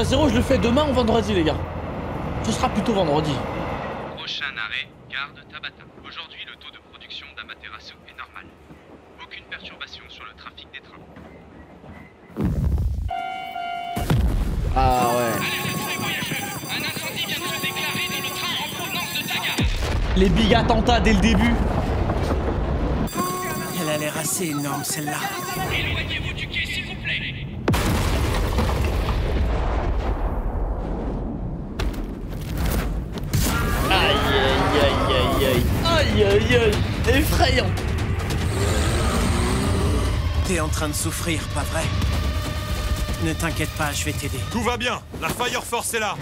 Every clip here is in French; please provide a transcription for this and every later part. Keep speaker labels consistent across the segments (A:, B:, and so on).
A: 2-0, je le fais demain ou vendredi, les gars. Ce sera plutôt vendredi.
B: Prochain arrêt, gare de Tabata. Aujourd'hui, le taux de production d'Amaterasu est normal. Aucune perturbation sur le trafic des trains.
A: Ah ouais.
B: Alerte voyageurs, un incendie vient de se déclarer dans le train en provenance de Taga.
A: Les big attentats dès le début.
C: Elle a l'air assez énorme, celle-là.
B: Éloignez-vous du quai, s'il vous plaît.
A: Aïe aïe aïe aïe aïe. Aïe aïe aïe. Effrayant.
C: T'es en train de souffrir, pas vrai? Ne t'inquiète pas, je vais t'aider.
D: Tout va bien, la Fire Force est là.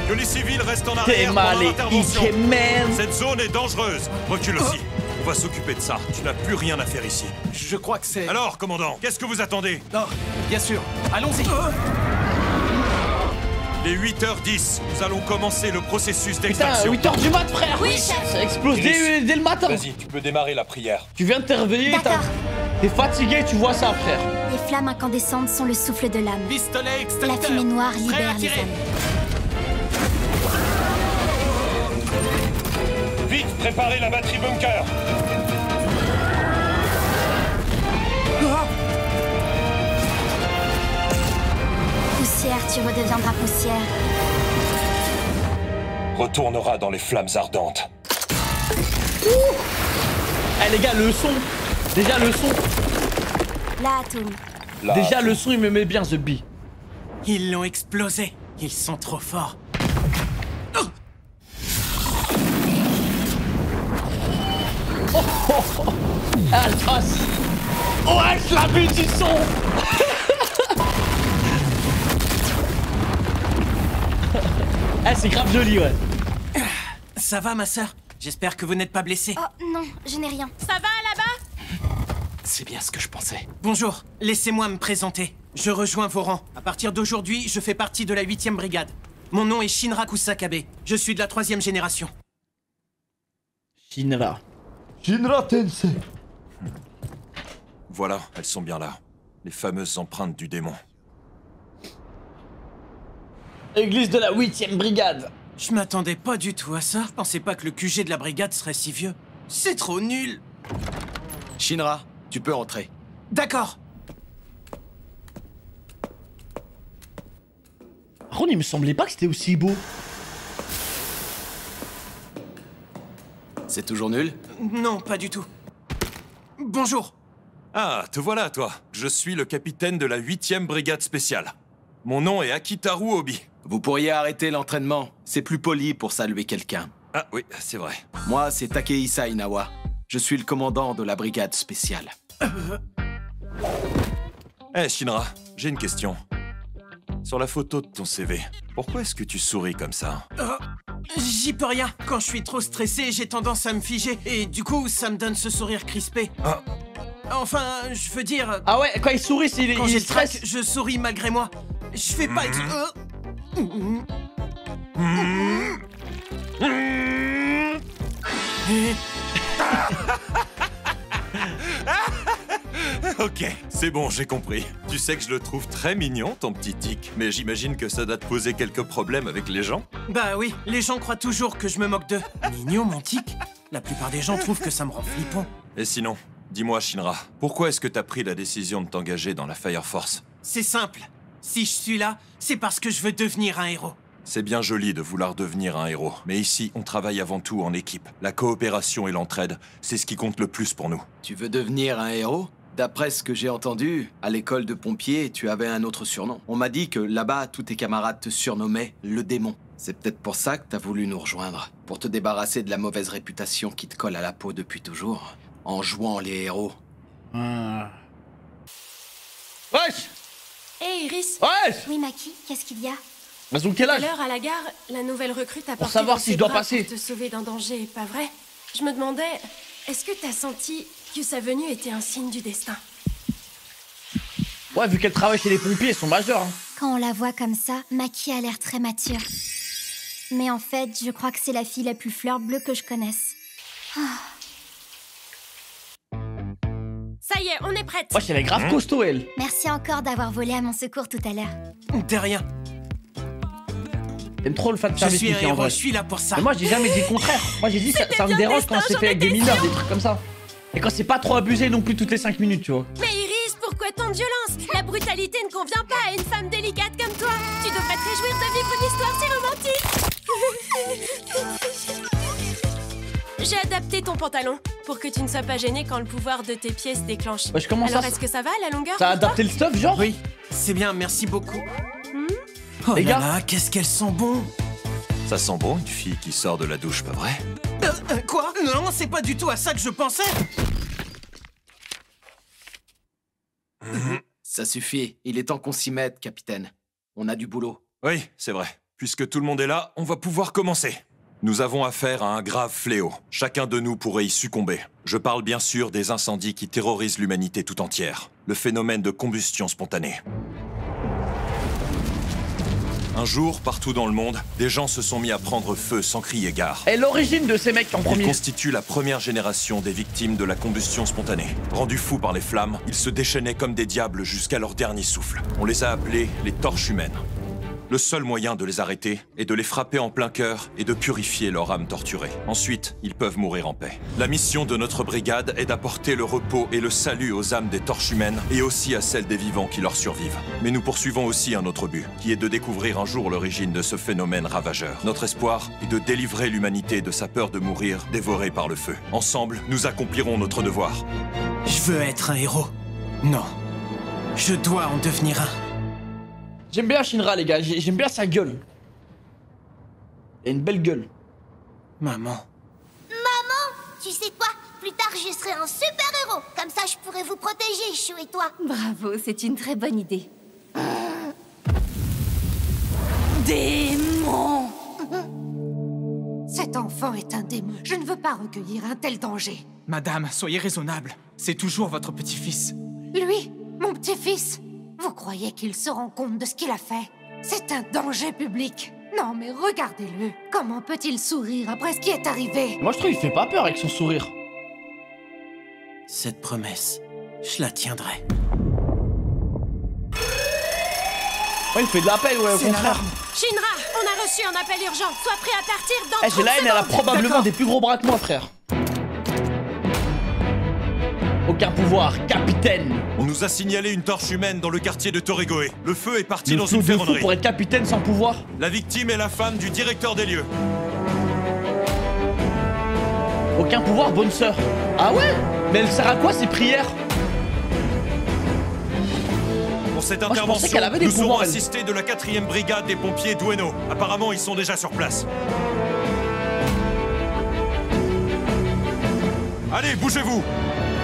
D: Que les civils restent en
A: T'es
D: arrière pendant
A: mal
D: l'intervention.
A: et man.
D: Cette zone est dangereuse. Recule aussi. On va s'occuper de ça. Tu n'as plus rien à faire ici.
E: Je crois que c'est...
D: Alors, commandant, qu'est-ce que vous attendez?
E: Oh, bien sûr. Allons-y.
D: Les 8h10, nous allons commencer le processus
A: Putain,
D: d'extraction.
A: 8h du mat, frère.
F: Oui, chef.
A: Ça explose
D: Iris.
A: dès le matin.
D: Vas-y, tu peux démarrer la prière.
A: Tu viens de te réveiller,
F: D'accord.
A: t'es fatigué, tu vois ça, frère.
F: Les flammes incandescentes sont le souffle de l'âme.
E: Pistolet
F: La
E: extincteur.
F: fumée noire
E: Prêt à
F: libère les
E: tirer.
F: âmes.
D: Vite, préparez la batterie bunker.
F: Poussière, tu redeviendras poussière.
D: Retournera dans les flammes ardentes.
A: Eh les gars, le son. Déjà le son.
F: Là, Atoum.
A: Déjà le son, il me met bien, The Bee.
C: Ils l'ont explosé. Ils sont trop forts.
A: Ah, le trace. Oh, la bulle du son. Eh, c'est grave joli, ouais.
C: Ça va, ma sœur? J'espère que vous n'êtes pas blessée.
F: Oh non, je n'ai rien.
G: Ça va là-bas?
E: C'est bien ce que je pensais.
C: Bonjour, laissez-moi me présenter. Je rejoins vos rangs. À partir d'aujourd'hui, je fais partie de la 8e brigade. Mon nom est Shinra Kusakabe. Je suis de la 3e génération.
A: Shinra. Shinra Tensei.
D: Voilà, elles sont bien là. Les fameuses empreintes du démon.
A: Église de la 8e brigade.
C: Je m'attendais pas du tout à ça. Je pensais pas que le QG de la brigade serait si vieux. C'est trop nul.
E: Shinra, tu peux entrer.
C: D'accord.
A: Par contre, il me semblait pas que c'était aussi beau.
E: C'est toujours nul?
C: Non, pas du tout. Bonjour.
D: Ah, te voilà, toi. Je suis le capitaine de la 8e brigade spéciale. Mon nom est Akitaru Obi.
E: Vous pourriez arrêter l'entraînement. C'est plus poli pour saluer quelqu'un.
D: Ah oui, c'est vrai.
E: Moi, c'est Takehisa Inawa. Je suis le commandant de la brigade spéciale.
D: Eh, Shinra, j'ai une question. Sur la photo de ton CV, pourquoi est-ce que tu souris comme ça?
C: J'y peux rien. Quand je suis trop stressé, j'ai tendance à me figer. Et du coup, ça me donne ce sourire crispé.
D: Ah.
C: Enfin, je veux dire...
A: Ah ouais, quand il sourit,
C: Quand
A: il
C: j'ai le
A: stresse.
C: trac, je souris malgré moi. Je fais pas...
D: Ok, c'est bon, j'ai compris. Tu sais que je le trouve très mignon, ton petit tic. Mais j'imagine que ça doit te poser quelques problèmes avec les gens.
C: Bah oui, les gens croient toujours que je me moque d'eux. Mignon, mon tic. La plupart des gens trouvent que ça me rend flippant.
D: Et sinon, dis-moi, Shinra, pourquoi est-ce que t'as pris la décision de t'engager dans la Fire Force?
C: C'est simple. Si je suis là, c'est parce que je veux devenir un héros.
D: C'est bien joli de vouloir devenir un héros, mais ici, on travaille avant tout en équipe. La coopération et l'entraide, c'est ce qui compte le plus pour nous.
E: Tu veux devenir un héros? D'après ce que j'ai entendu, à l'école de pompiers, tu avais un autre surnom. On m'a dit que là-bas, tous tes camarades te surnommaient le démon. C'est peut-être pour ça que t'as voulu nous rejoindre. Pour te débarrasser de la mauvaise réputation qui te colle à la peau depuis toujours. En jouant les héros.
A: Wesh.
G: Hé Iris,
A: Wesh.
F: Oui, Maki, qu'est-ce qu'il y a?
A: Mais ont quel
G: tout à
A: âge?
G: l'heure à la gare, la nouvelle recrue t'a porté
A: savoir
G: dans
A: si
G: ses
A: je dois
G: bras
A: passer.
G: pour te sauver d'un danger, pas vrai? Je me demandais, est-ce que t'as senti que sa venue était un signe du destin?
A: Ouais, vu qu'elle travaille chez les pompiers, ils sont majeurs. Hein.
F: Quand on la voit comme ça, Maki a l'air très mature. Mais en fait, je crois que c'est la fille la plus fleur bleue que je connaisse.
G: Ça y est, on est prête.
A: Wesh, elle est grave costaud, elle.
F: Merci encore d'avoir volé à mon secours tout à l'heure.
C: De rien.
A: T'aimes trop le fan
C: Je
A: service
C: suis un
A: Mickey, en
C: héros,
A: vrai.
C: je suis là pour ça.
A: Mais moi, j'ai jamais dit le contraire. Moi, j'ai dit ça me dérange quand c'est fait avec des mineurs, des trucs comme ça. Et quand c'est pas trop abusé non plus toutes les 5 minutes, tu vois.
G: Mais Iris, pourquoi tant de violence? La brutalité ne convient pas à une femme délicate comme toi. Tu devrais te réjouir de vivre une histoire si romantique. J'ai adapté ton pantalon pour que tu ne sois pas gêné quand le pouvoir de tes pieds se déclenche.
A: Wesh, comment
G: Alors
A: ça
G: est-ce que ça va à la longueur?
A: Ça a
G: pour toi
A: adapté le stuff, genre?
C: Oui, c'est bien, merci beaucoup. Oh
A: Les
C: là
A: gars.
C: là, qu'est-ce qu'elles sont bon.
D: Ça sent bon, une fille qui sort de la douche, pas vrai?
C: Quoi? Non, c'est pas du tout à ça que je pensais.
E: Ça suffit. Il est temps qu'on s'y mette, capitaine. On a du boulot.
D: Oui, c'est vrai. Puisque tout le monde est là, on va pouvoir commencer. Nous avons affaire à un grave fléau. Chacun de nous pourrait y succomber. Je parle bien sûr des incendies qui terrorisent l'humanité tout entière. Le phénomène de combustion spontanée. Un jour, partout dans le monde, des gens se sont mis à prendre feu sans crier gare.
A: Et l'origine de ces mecs en
D: Ils
A: premier.
D: constituent la première génération des victimes de la combustion spontanée. Rendus fous par les flammes, ils se déchaînaient comme des diables jusqu'à leur dernier souffle. On les a appelés les torches humaines. Le seul moyen de les arrêter est de les frapper en plein cœur et de purifier leur âme torturée. Ensuite, ils peuvent mourir en paix. La mission de notre brigade est d'apporter le repos et le salut aux âmes des torches humaines et aussi à celles des vivants qui leur survivent. Mais nous poursuivons aussi un autre but, qui est de découvrir un jour l'origine de ce phénomène ravageur. Notre espoir est de délivrer l'humanité de sa peur de mourir dévorée par le feu. Ensemble, nous accomplirons notre devoir.
C: Je veux être un héros. Non. Je dois en devenir un.
A: J'aime bien Shinra, les gars. J'aime bien sa gueule. Il a une belle gueule.
C: Maman.
H: Tu sais quoi? Plus tard, je serai un super-héros. Comme ça, je pourrai vous protéger, Chou et toi.
I: Bravo, c'est une très bonne idée.
J: Démon! Cet enfant est un démon. Je ne veux pas recueillir un tel danger.
K: Madame, soyez raisonnable. C'est toujours votre petit-fils.
J: Lui, mon petit-fils, vous croyez qu'il se rend compte de ce qu'il a fait? C'est un danger public. Non, mais regardez-le. Comment peut-il sourire après ce qui est arrivé?
A: Moi, je trouve qu'il fait pas peur avec son sourire.
C: Cette promesse, je la tiendrai.
A: Ouais, il fait de l'appel, ouais, au contraire.
G: Shinra, on a reçu un appel urgent. Sois prêt à partir dans
A: Eh,
G: 30
A: j'ai la haine, elle a
G: secondes.
A: probablement des plus gros bras que moi, frère. Aucun pouvoir, capitaine.
D: On nous a signalé une torche humaine dans le quartier de Torigoe. Le feu est parti
A: Le
D: dans
A: fou
D: une
A: de fou
D: ferronnerie.
A: pour être capitaine sans pouvoir.
D: La victime est la femme du directeur des lieux.
A: Aucun pouvoir, bonne sœur. Ah ouais? Mais elle sert à quoi ces prières?
D: Pour cette
A: Moi, je pensais
D: intervention,
A: qu'elle avait des
D: nous serons
A: pouvoirs, elle.
D: assistés de la 4e brigade des pompiers d'Ueno. Apparemment, ils sont déjà sur place. Allez, bougez-vous!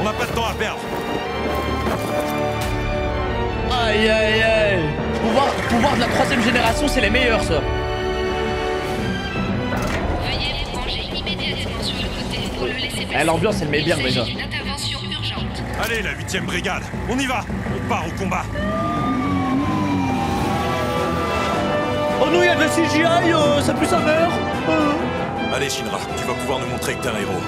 D: On n'a pas de temps à perdre.
A: Aïe aïe aïe. Pouvoir de la 3ème génération, c'est les meilleurs, ça.
I: Veuillez vous ranger immédiatement sur le côté pour le laisser passer.
A: Eh, l'ambiance, elle met bien,
I: Il
A: déjà.
I: s'agit d'une intervention urgente.
D: Allez, la 8e brigade, on y va! On part au combat!
A: Oh non, il y a de la CGI, ça pue sa mère.
D: Allez, Shinra, tu vas pouvoir nous montrer que t'es un héros.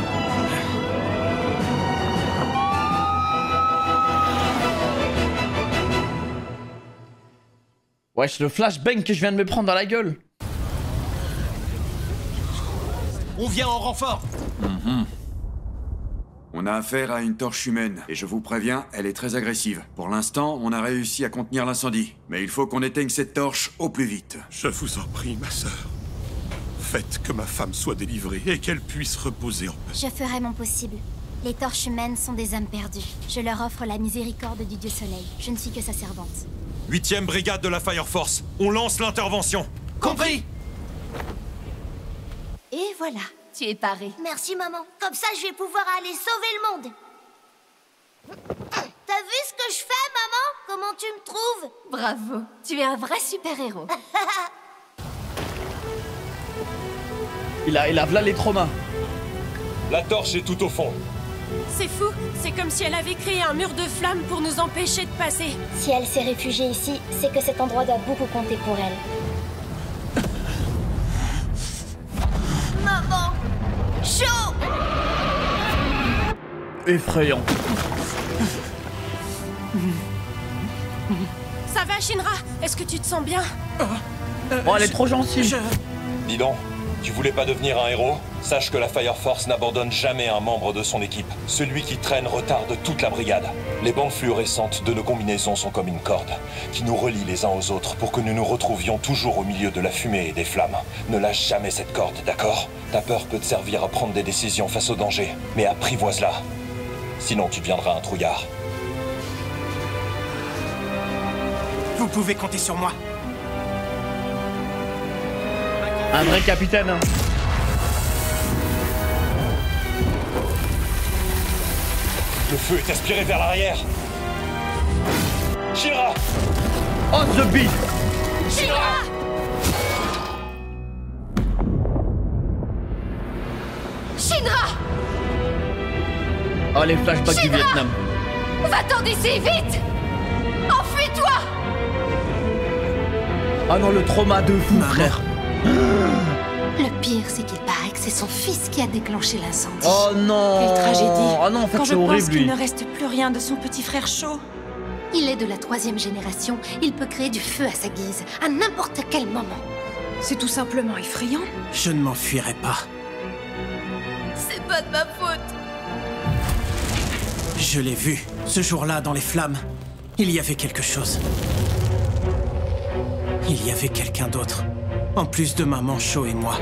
A: Wesh, le flashbang que je viens de me prendre dans la gueule.
C: On vient en renfort.
L: On a affaire à une torche humaine, et je vous préviens, elle est très agressive. Pour l'instant, on a réussi à contenir l'incendie, mais il faut qu'on éteigne cette torche au plus vite.
M: Je vous en prie, ma sœur. Faites que ma femme soit délivrée et qu'elle puisse reposer en paix.
F: Je ferai mon possible. Les torches humaines sont des âmes perdues. Je leur offre la miséricorde du dieu soleil. Je ne suis que sa servante.
D: 8e brigade de la Fire Force, on lance l'intervention.
C: Compris.
I: Et voilà, tu es paré.
H: Merci, maman. Comme ça, je vais pouvoir aller sauver le monde. T'as vu ce que je fais, maman? Comment tu me trouves?
I: Bravo, tu es un vrai super-héros.
A: Il a v'là les traumas.
D: La torche est tout au fond.
G: C'est fou, c'est comme si elle avait créé un mur de flammes pour nous empêcher de passer.
F: Si elle s'est réfugiée ici, c'est que cet endroit doit beaucoup compter pour elle.
H: Maman! Chaud!
A: Effrayant.
G: Ça va, Shinra? Est-ce que tu te sens bien?
A: Oh, elle est trop gentille.
D: Dis donc, tu voulais pas devenir un héros? Sache que la Fire Force n'abandonne jamais un membre de son équipe. Celui qui traîne retarde toute la brigade. Les bandes fluorescentes de nos combinaisons sont comme une corde qui nous relie les uns aux autres pour que nous nous retrouvions toujours au milieu de la fumée et des flammes. Ne lâche jamais cette corde, d'accord? Ta peur peut te servir à prendre des décisions face au danger, mais apprivoise-la. Sinon tu deviendras un trouillard.
C: Vous pouvez compter sur moi.
A: Un vrai capitaine. Hein.
D: Le feu est aspiré vers l'arrière. Shinra!
A: On the beat!
G: Shinra!
J: Shinra!
A: Oh, les flashbacks
J: Shinra!
A: du Vietnam.
J: Va-t'en d'ici, vite! Enfuis-toi!
A: Oh non, le trauma de fou, frère.
J: Le pire, c'est qu'il paraît que c'est son fils qui a déclenché l'incendie.
A: Oh non!
J: Quelle tragédie!
A: Oh non, en fait,
J: Quand
A: c'est
J: je pense
A: horrible,
J: qu'il
A: lui.
J: ne reste plus rien de son petit frère chaud. Il est de la 3e génération. Il peut créer du feu à sa guise, à n'importe quel moment.
N: C'est tout simplement effrayant.
C: Je ne m'enfuirai pas.
N: C'est pas de ma faute.
C: Je l'ai vu, ce jour-là, dans les flammes. Il y avait quelque chose. Il y avait quelqu'un d'autre. En plus de maman Cho et moi.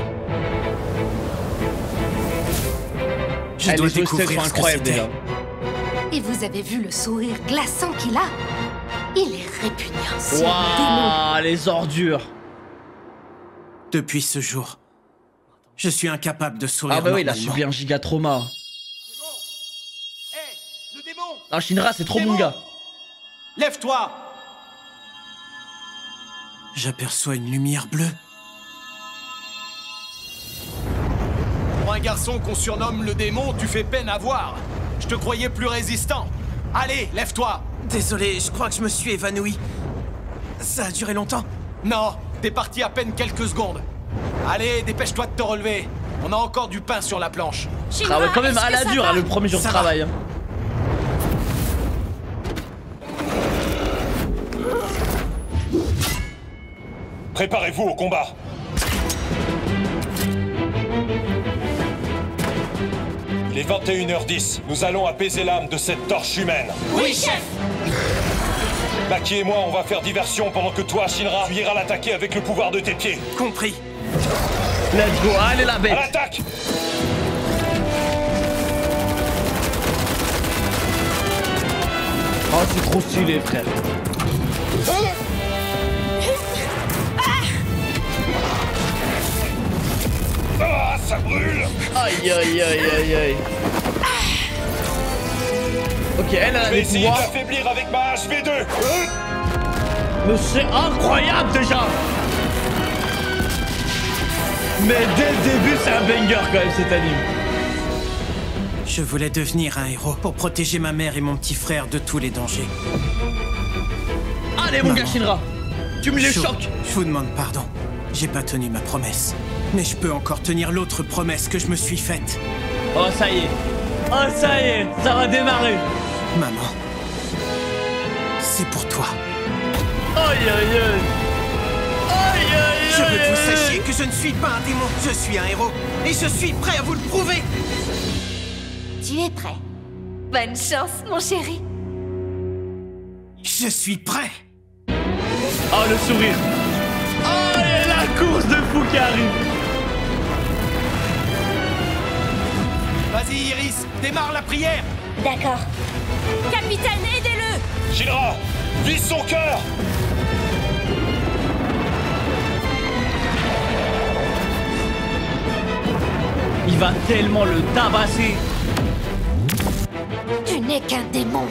C: Je dois découvrir ce que c'était.
J: Et vous avez vu le sourire glaçant qu'il a? Il est répugnant, c'est un démon.
A: Waouh, les ordures.
C: Depuis ce jour, je suis incapable de sourire.
A: Ah bah oui, il a
C: normalement.
A: subi un giga trauma. Ah, Shinra, c'est trop mon gars.
C: Lève-toi! J'aperçois une lumière bleue.
O: Pour un garçon qu'on surnomme le démon, tu fais peine à voir. Je te croyais plus résistant. Allez, lève-toi!
C: Désolé, je crois que je me suis évanoui. Ça a duré longtemps?
O: Non, t'es parti à peine quelques secondes. Allez, dépêche-toi de te relever. On a encore du pain sur la planche.
A: Ah ouais, quand même à la dure, hein, le premier jour de travail. Hein.
D: Préparez-vous au combat. Il est 21h10. Nous allons apaiser l'âme de cette torche humaine.
H: Oui, chef!
D: Maki et moi, on va faire diversion pendant que toi, Shinra, tu iras l'attaquer avec le pouvoir de tes pieds.
C: Compris.
A: Let's go, allez la bête.
D: À l'attaque!
A: Oh, c'est trop stylé, frère.
D: Ah, ça brûle!
A: Aïe, aïe, aïe, aïe, aïe. Ok, elle a
D: Je vais
A: des
D: essayer
A: pouvoirs.
D: d'affaiblir avec ma HV2.
A: Mais c'est incroyable déjà. Mais dès le début, c'est un banger quand même cet anime.
C: Je voulais devenir un héros pour protéger ma mère et mon petit frère de tous les dangers.
A: Allez mon gars Shinra, tu me les
C: Cho,
A: choques.
C: Je vous demande pardon. J'ai pas tenu ma promesse. Mais je peux encore tenir l'autre promesse que je me suis faite.
A: Oh ça y est. Oh ça y est, ça va démarrer.
C: Maman, c'est pour toi.
A: Aïe aïe aïe. Aïe aïe
C: Je
A: aïe.
C: veux que vous
A: aïe.
C: sachiez que je ne suis pas un démon. Je suis un héros. Et je suis prêt à vous le prouver.
J: Tu es prêt? Bonne chance, mon chéri.
C: Je suis prêt.
A: Oh le sourire. Oh et la course de fou qui arrive.
O: Vas-y, Iris, démarre la prière.
H: D'accord.
G: Capitaine, aidez-le!
D: Shinra, vise son cœur!
A: Il va tellement le tabasser.
J: Tu n'es qu'un démon.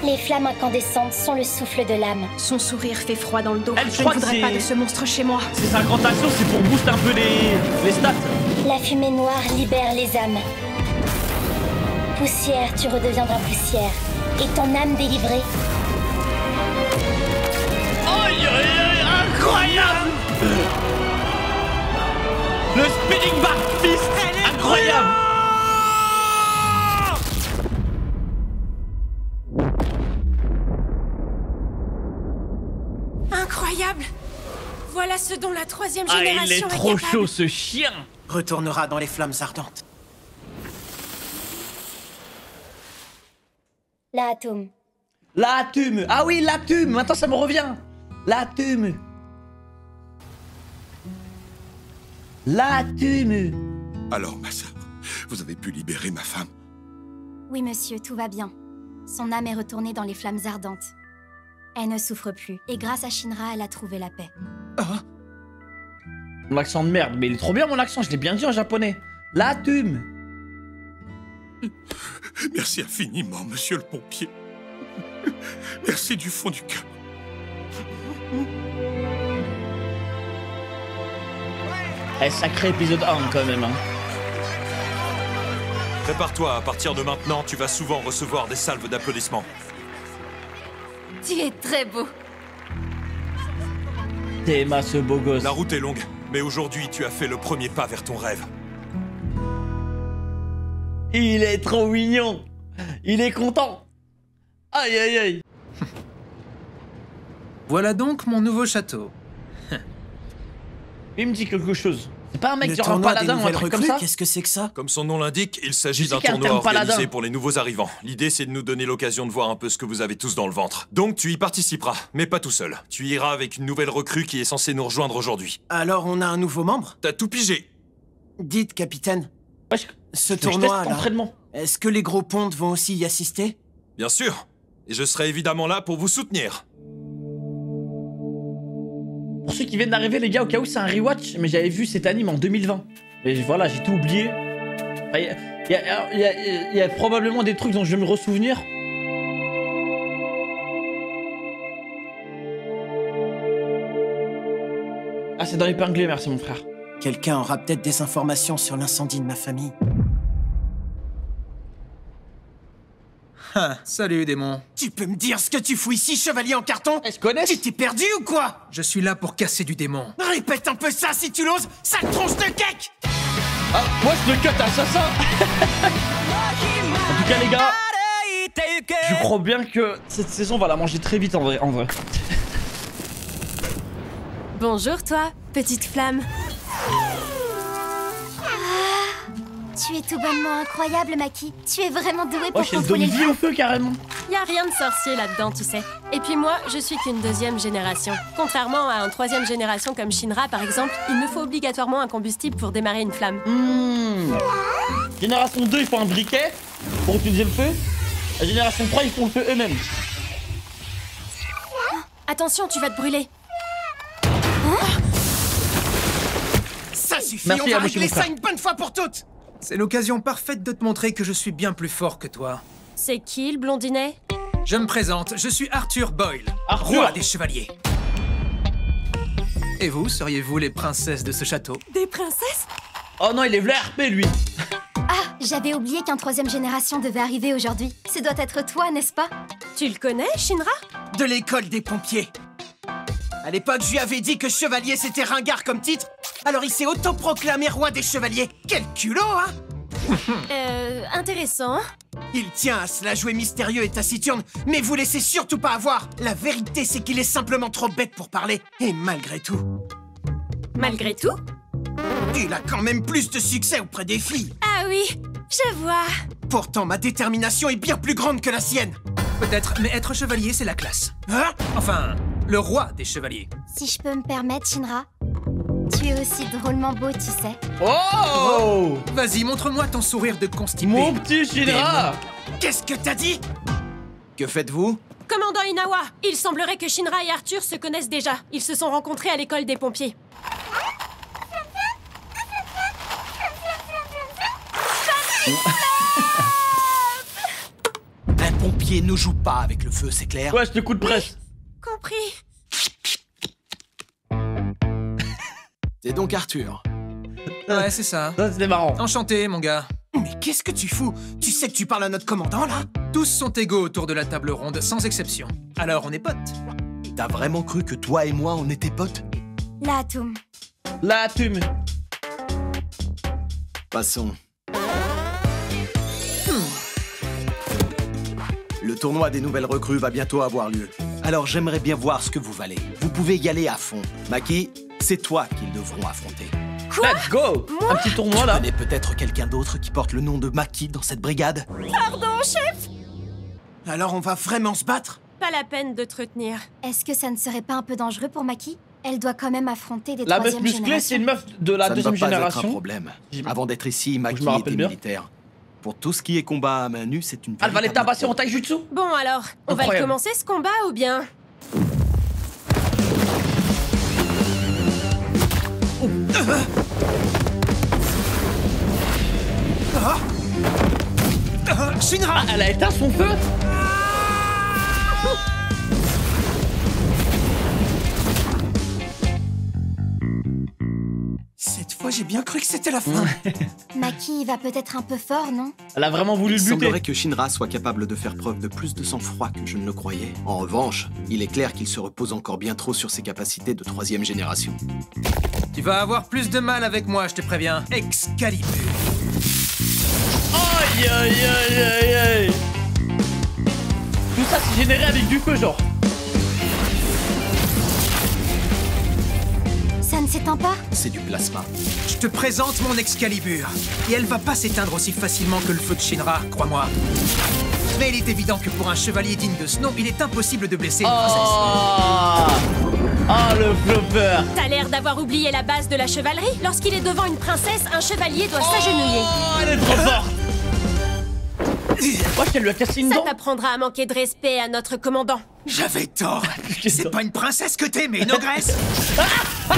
H: Les flammes incandescentes sont le souffle de l'âme.
N: Son sourire fait froid dans le dos.
A: Elle, je
N: Je ne
A: crois que
N: voudrais pas
A: c'est-
N: de ce monstre chez moi.
A: Ces incantations, c'est pour booster un peu les stats.
H: La fumée noire libère les âmes. Poussière, tu redeviendras poussière. Et ton âme délivrée.
A: Aïe aïe aïe, incroyable. Le spinning back fist, incroyable.
G: Voilà ce dont la troisième
A: Ah,
G: génération
A: il est
G: capable.
A: trop chaud, ce chien.
C: Retournera dans les flammes ardentes.
F: La Atome.
A: L'Atome. Ah oui, l'Atome. Maintenant, ça me revient. L'Atome. L'Atome.
M: Alors, ma sœur, vous avez pu libérer ma femme?
F: Oui, monsieur, tout va bien. Son âme est retournée dans les flammes ardentes. Elle ne souffre plus. Et grâce à Shinra, elle a trouvé la paix.
A: Mon accent de merde. Mais il est trop bien, mon accent. Je l'ai bien dit en japonais. L'Atome.
M: Merci infiniment, monsieur le pompier. Merci du fond du cœur.
A: Eh, sacré épisode 1 quand même. Hein.
D: Prépare-toi, à partir de maintenant, tu vas souvent recevoir des salves d'applaudissements.
J: Tu es très beau.
A: Théma, ce beau gosse.
D: La route est longue, mais aujourd'hui, tu as fait le premier pas vers ton rêve.
A: Il est trop mignon. Il est content. Aïe, aïe, aïe.
K: Voilà donc mon nouveau château.
A: Il me dit quelque chose. C'est pas un mec
C: Le
A: genre un
C: tournoi des
A: paladin ou un
C: nouvelles
A: truc comme
C: recrues,
A: ça?
C: qu'est-ce que c'est que ça?
D: Comme son nom l'indique, il s'agit
A: Je
D: d'un
A: sais qu'il y a un
D: tournoi
A: terme
D: organisé
A: paladin.
D: pour les nouveaux arrivants. L'idée, c'est de nous donner l'occasion de voir un peu ce que vous avez tous dans le ventre. Donc, tu y participeras, mais pas tout seul. Tu iras avec une nouvelle recrue qui est censée nous rejoindre aujourd'hui.
C: Alors, on a un nouveau membre?
D: T'as tout pigé.
C: Dites, capitaine, ce
A: je
C: tournoi,
A: teste
C: là,
A: l'entraînement.
C: est-ce que les gros pontes vont aussi y assister?
D: Bien sûr. Et je serai évidemment là pour vous soutenir.
A: Pour ceux qui viennent d'arriver, les gars, au cas où c'est un rewatch, mais j'avais vu cet anime en 2020. Et voilà, j'ai tout oublié. Il y a probablement des trucs dont je vais me ressouvenir. Ah, c'est dans l'épinglé, merci mon frère.
C: Quelqu'un aura peut-être des informations sur l'incendie de ma famille.
K: Ah, salut, démon.
C: Tu peux me dire ce que tu fous ici, chevalier en carton?
A: Est-ce qu'on est?
C: Tu t'es perdu ou quoi?
K: Je suis là pour casser du démon.
C: Répète un peu ça si tu l'oses, sale tronche de cake!
A: Ah, moi je le cut assassin. En tout cas, les gars, je crois bien que cette saison va la manger très vite en vrai.
G: Bonjour toi, petite flamme.
F: Tu es tout bonnement incroyable, Maki. Tu es vraiment douée pour
A: Oh, je le
F: contrôler
A: donne vie au feu carrément.
G: Y a rien de sorcier là-dedans, tu sais. Et puis moi, je suis qu'une deuxième génération. Contrairement à un troisième génération comme Shinra, par exemple, il me faut obligatoirement un combustible pour démarrer une flamme.
A: Génération 2, il faut un briquet pour utiliser le feu. La génération 3, ils font le feu eux-mêmes.
G: Attention, tu vas te brûler.
C: Ça suffit,
A: Merci,
C: on va
A: à vous,
C: régler
A: mon frère.
C: ça une bonne fois pour toutes!
K: C'est l'occasion parfaite de te montrer que je suis bien plus fort que toi.
G: C'est qui le blondinet?
K: Je me présente, je suis Arthur Boyle,
A: Arthur.
K: roi des chevaliers. Et vous, seriez-vous les princesses de ce château?
G: Des princesses?
A: Oh non, il est RP lui.
F: Ah, j'avais oublié qu'un troisième génération devait arriver aujourd'hui. Ce doit être toi, n'est-ce pas?
G: Tu le connais, Shinra?
C: De l'école des pompiers. À l'époque, je lui avais dit que chevalier c'était ringard comme titre, alors il s'est autoproclamé roi des chevaliers. Quel culot, hein?
G: Intéressant.
C: Il tient à se la jouer mystérieux et taciturne, mais vous laissez surtout pas avoir. La vérité, c'est qu'il est simplement trop bête pour parler. Et malgré tout...
G: Malgré tout?
C: Il a quand même plus de succès auprès des filles.
G: Ah oui, je vois.
C: Pourtant, ma détermination est bien plus grande que la sienne.
K: Peut-être, mais être chevalier, c'est la classe.
C: Hein?
K: Enfin, le roi des chevaliers.
F: Si je peux me permettre, Shinra, tu es aussi drôlement beau, tu sais.
A: Oh,
K: Vas-y, montre-moi ton sourire de constipé.
A: mon petit Shinra.
C: Qu'est-ce que t'as dit?
E: Que faites-vous?
G: Commandant Inawa, il semblerait que Shinra et Arthur se connaissent déjà. Ils se sont rencontrés à l'école des pompiers.
O: Un pompier ne joue pas avec le feu, c'est clair?
A: Ouais, je te coup de presse.
G: Compris.
E: C'est donc Arthur.
K: Ouais, c'est ça.
A: Ça, c'était marrant.
K: Enchanté, mon gars.
C: Mais qu'est-ce que tu fous? Tu sais que tu parles à notre commandant, là?
K: Tous sont égaux autour de la table ronde, sans exception. Alors, on est potes.
O: T'as vraiment cru que toi et moi, on était potes?
F: La Atome.
A: L'Atome.
E: Passons. Le tournoi des nouvelles recrues va bientôt avoir lieu. Alors j'aimerais bien voir ce que vous valez. Vous pouvez y aller à fond. Maki, c'est toi qu'ils devront affronter.
G: Quoi?
A: Let's go. Un petit tournoi là.
E: Tu connais peut-être quelqu'un d'autre qui porte le nom de Maki dans cette brigade?
G: Pardon, chef.
C: Alors on va vraiment se battre?
G: Pas la peine de te retenir.
F: Est-ce que ça ne serait pas un peu dangereux pour Maki? Elle doit quand même affronter des
A: La meuf
F: troisième
A: musclée, c'est une meuf de la
E: Ça
A: deuxième
E: ne va pas
A: génération.
E: être un problème. Avant d'être ici, Maki
A: me rappelle
E: était
A: bien.
E: militaire. Pour tout ce qui est combat à main nue, c'est une...
A: Elle va les tabasser en taijutsu.
G: Bon alors, on va
A: Incroyable.
G: commencer ce combat ou bien?
C: Shinra!
A: Elle a éteint son feu.
C: Cette fois, j'ai bien cru que c'était la fin.
F: Maki va peut-être un peu fort, non?
A: Elle a vraiment voulu
E: Il
A: le buter.
E: semblerait que Shinra soit capable de faire preuve de plus de sang-froid que je ne le croyais. En revanche, il est clair qu'il se repose encore bien trop sur ses capacités de troisième génération.
C: Tu vas avoir plus de mal avec moi, je te préviens. Excalibur.
A: Aïe aïe aïe aïe aïe. Tout ça c'est généré avec du feu genre.
F: Ça ne s'éteint pas?
E: C'est du plasma.
C: Je te présente mon Excalibur. Et elle va pas s'éteindre aussi facilement que le feu de Shinra, crois-moi. Mais il est évident que pour un chevalier digne de ce nom, il est impossible de blesser une princesse.
A: Oh le flopper.
G: T'as l'air d'avoir oublié la base de la chevalerie. Lorsqu'il est devant une princesse, un chevalier doit s'agenouiller.
A: Oh, elle est trop forte. Oh, qu'elle lui a cassé une
G: Ça
A: dent.
G: t'apprendra à manquer de respect à notre commandant.
C: J'avais tort. C'est pas une princesse que t'es, mais une ogresse.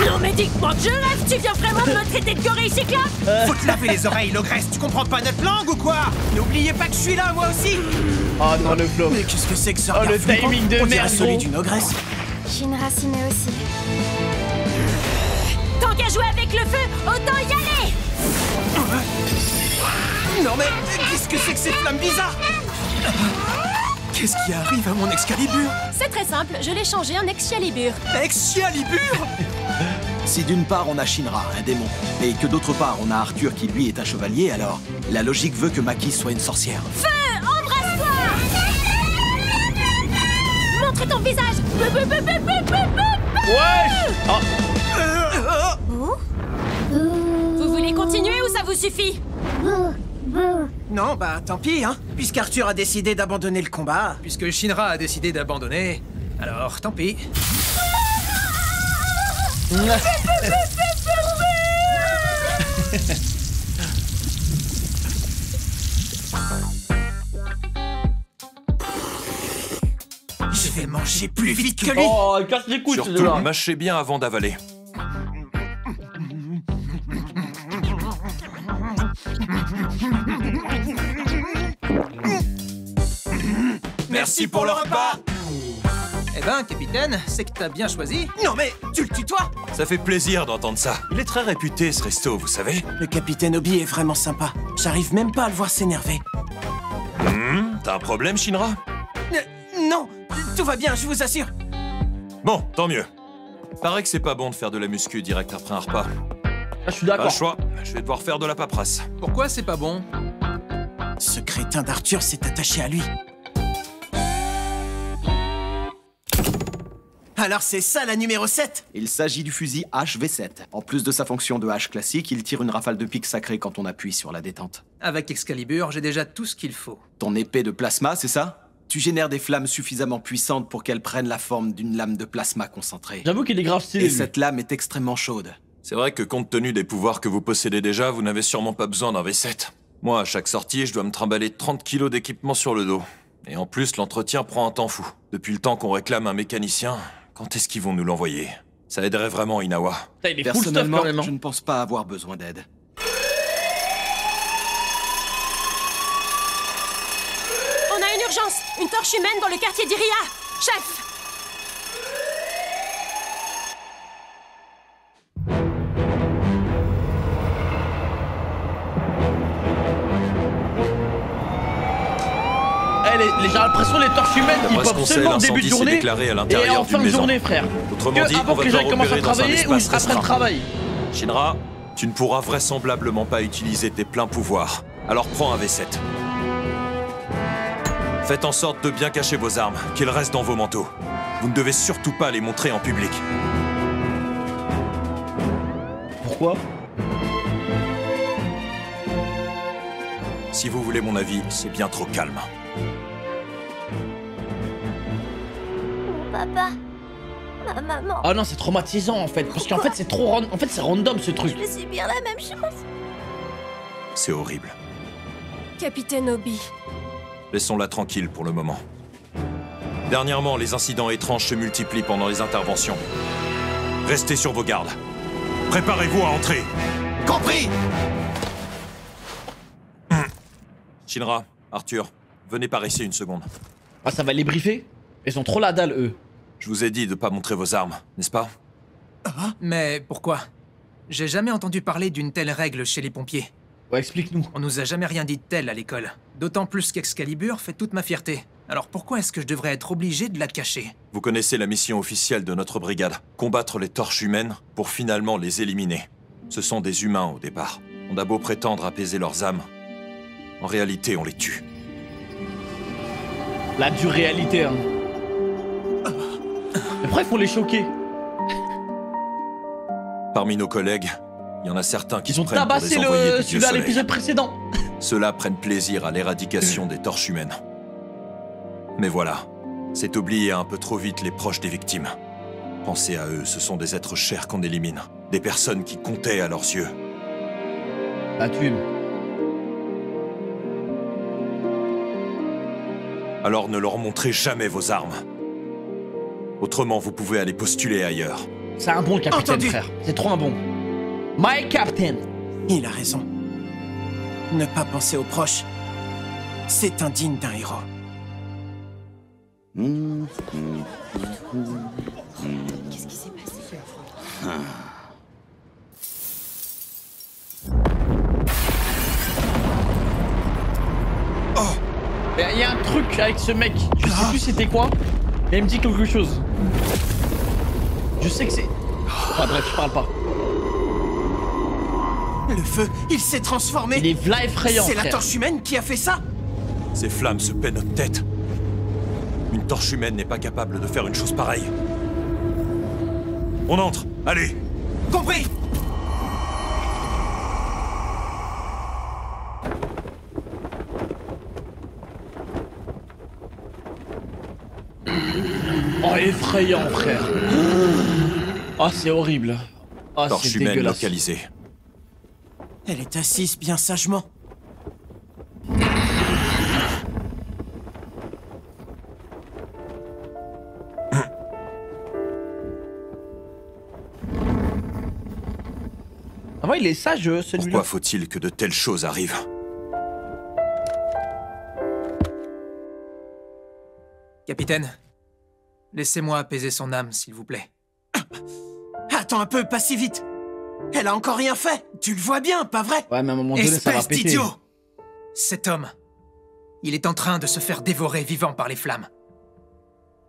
G: Non mais dis-moi que je rêve. Tu viens vraiment de me traiter de gorille cyclope?
C: Faut te laver les oreilles, l'ogresse. Tu comprends pas notre langue ou quoi? N'oubliez pas que je suis là, moi aussi.
A: Oh non, le flop.
C: Mais qu'est-ce que c'est que ça?
A: Oh, le timing de
C: On dirait
A: merde,
C: celui
A: gros.
C: d'une ogresse.
F: Shinra s'y met aussi.
G: Tant qu'à jouer avec le feu, autant y aller.
C: Non mais, qu'est-ce que c'est que ces flammes bizarres? Qu'est-ce qui arrive à mon Excalibur?
G: C'est très simple, je l'ai changé en Excalibur.
C: Excalibur?
E: Si d'une part on a Shinra, un démon, et que d'autre part on a Arthur qui lui est un chevalier, alors la logique veut que Maki soit une sorcière.
G: Feu, embrasse-toi. Montre ton visage.
A: Ouais. Oh.
G: Vous voulez continuer ou ça vous suffit?
C: Non, bah tant pis, hein. Puisqu'Arthur a décidé d'abandonner le combat, puisque Shinra a décidé d'abandonner, alors tant pis. Je vais manger plus vite que lui.
A: Oh, il casse les couilles
D: Surtout,
A: celui-là.
D: mâchez bien avant d'avaler.
O: Merci pour le repas.
C: Eh ben, capitaine, c'est que t'as bien choisi. Non mais, tu le tutoies?
D: Ça fait plaisir d'entendre ça. Il est très réputé, ce resto, vous savez.
C: Le capitaine Obi est vraiment sympa. J'arrive même pas à le voir s'énerver.
D: T'as un problème, Shinra?
C: Non, tout va bien, je vous assure.
D: Bon, tant mieux. Paraît que c'est pas bon de faire de la muscu direct après un repas.
A: Ah, je suis
D: Pas le
A: d'accord.
D: choix, je vais devoir faire de la paperasse.
C: Pourquoi c'est pas bon? Ce crétin d'Arthur s'est attaché à lui. Alors c'est ça la numéro 7?
E: Il s'agit du fusil HV7. En plus de sa fonction de hache classique, il tire une rafale de pique sacrée quand on appuie sur la détente.
C: Avec Excalibur, j'ai déjà tout ce qu'il faut.
E: Ton épée de plasma, c'est ça? Tu génères des flammes suffisamment puissantes pour qu'elles prennent la forme d'une lame de plasma concentrée.
A: J'avoue qu'il est grave stylé.
E: Et
A: lui.
E: cette lame est extrêmement chaude.
D: C'est vrai que compte tenu des pouvoirs que vous possédez déjà, vous n'avez sûrement pas besoin d'un V7. Moi, à chaque sortie, je dois me trimballer 30 kilos d'équipement sur le dos. Et en plus, l'entretien prend un temps fou. Depuis le temps qu'on réclame un mécanicien, quand est-ce qu'ils vont nous l'envoyer? Ça aiderait vraiment Inawa.
A: Putain, il est full stuff
E: Personnellement,
A: quand même. Hein.
E: je ne pense pas avoir besoin d'aide.
G: On a une urgence. Une torche humaine dans le quartier d'Iria. Chef.
A: J'ai l'impression les torches humaines qui
D: D'après ce
A: pop
D: qu'on sait,
A: seulement en début
D: l'incendie
A: de
D: s'est
A: journée
D: déclaré à
A: et
D: l'intérieur
A: en fin
D: d'une
A: de
D: maison.
A: journée, frère.
D: Autrement dit,
A: avant
D: on va
A: que les gens
D: devoir
A: commencent à
D: opérer dans un
A: travailler ou
D: espace
A: après le
D: restreint.
A: travail.
D: Shinra, tu ne pourras vraisemblablement pas utiliser tes pleins pouvoirs. Alors prends un V7. Faites en sorte de bien cacher vos armes, qu'elles restent dans vos manteaux. Vous ne devez surtout pas les montrer en public.
A: Pourquoi?
D: Si vous voulez mon avis, c'est bien trop calme.
H: Papa, ma maman.
A: Ah non, c'est traumatisant en fait. Parce qu'en fait, c'est trop en fait, c'est random ce truc.
H: Je vais subir la même chose.
D: C'est horrible.
G: Capitaine Obi.
D: Laissons-la tranquille pour le moment. Dernièrement, les incidents étranges se multiplient pendant les interventions. Restez sur vos gardes. Préparez-vous à entrer.
O: Compris!
D: Shinra, Arthur, venez par ici une seconde.
A: Ah, ça va les briefer? Ils ont trop la dalle, eux.
D: Je vous ai dit de pas montrer vos armes, n'est-ce pas?
C: Mais pourquoi? J'ai jamais entendu parler d'une telle règle chez les pompiers.
A: Ouais, explique-nous.
C: On nous a jamais rien dit de tel à l'école. D'autant plus qu'Excalibur fait toute ma fierté. Alors pourquoi est-ce que je devrais être obligé de la cacher?
D: Vous connaissez la mission officielle de notre brigade. Combattre les torches humaines pour finalement les éliminer. Ce sont des humains au départ. On a beau prétendre apaiser leurs âmes. En réalité, on les tue.
A: La dure réalité, hein. Mais pourquoi il faut les choquer?
D: Parmi nos collègues, il y en a certains qui
A: ont tabassé celui-là à l'épisode précédent.
D: Ceux-là prennent plaisir à l'éradication des torches humaines. Mais voilà, c'est oublier un peu trop vite les proches des victimes. Pensez à eux, ce sont des êtres chers qu'on élimine. Des personnes qui comptaient à leurs yeux.
A: La tume.
D: Alors ne leur montrez jamais vos armes. Autrement, vous pouvez aller postuler ailleurs.
A: C'est un bon capitaine, frère. C'est trop un bon. My captain.
C: Il a raison. Ne pas penser aux proches, c'est indigne d'un héros.
J: Qu'est-ce qui s'est passé?
A: Il y a un truc avec ce mec. Je sais plus c'était quoi. Mais il me dit quelque chose. Je sais que c'est... Ah bref, je parle pas.
C: Le feu, il s'est transformé.
A: Il est v'là effrayant,
C: C'est la torche humaine qui a fait ça.
D: Ces flammes se paient notre tête. Une torche humaine n'est pas capable de faire une chose pareille. On entre, allez.
C: Compris.
A: Oh, effrayant, frère. Oh, c'est horrible. Oh,
D: torche humaine localisée.
C: Elle est assise bien sagement.
A: Ah ouais, il est sage, celui-là.
D: Pourquoi faut-il que de telles choses arrivent?
C: Capitaine, laissez-moi apaiser son âme, s'il vous plaît. Attends un peu, pas si vite. Elle a encore rien fait. Tu le vois bien, pas vrai?
A: Ouais, mais à un moment donné, ça va péter.
C: Espèce d'idiot! Cet homme, il est en train de se faire dévorer vivant par les flammes.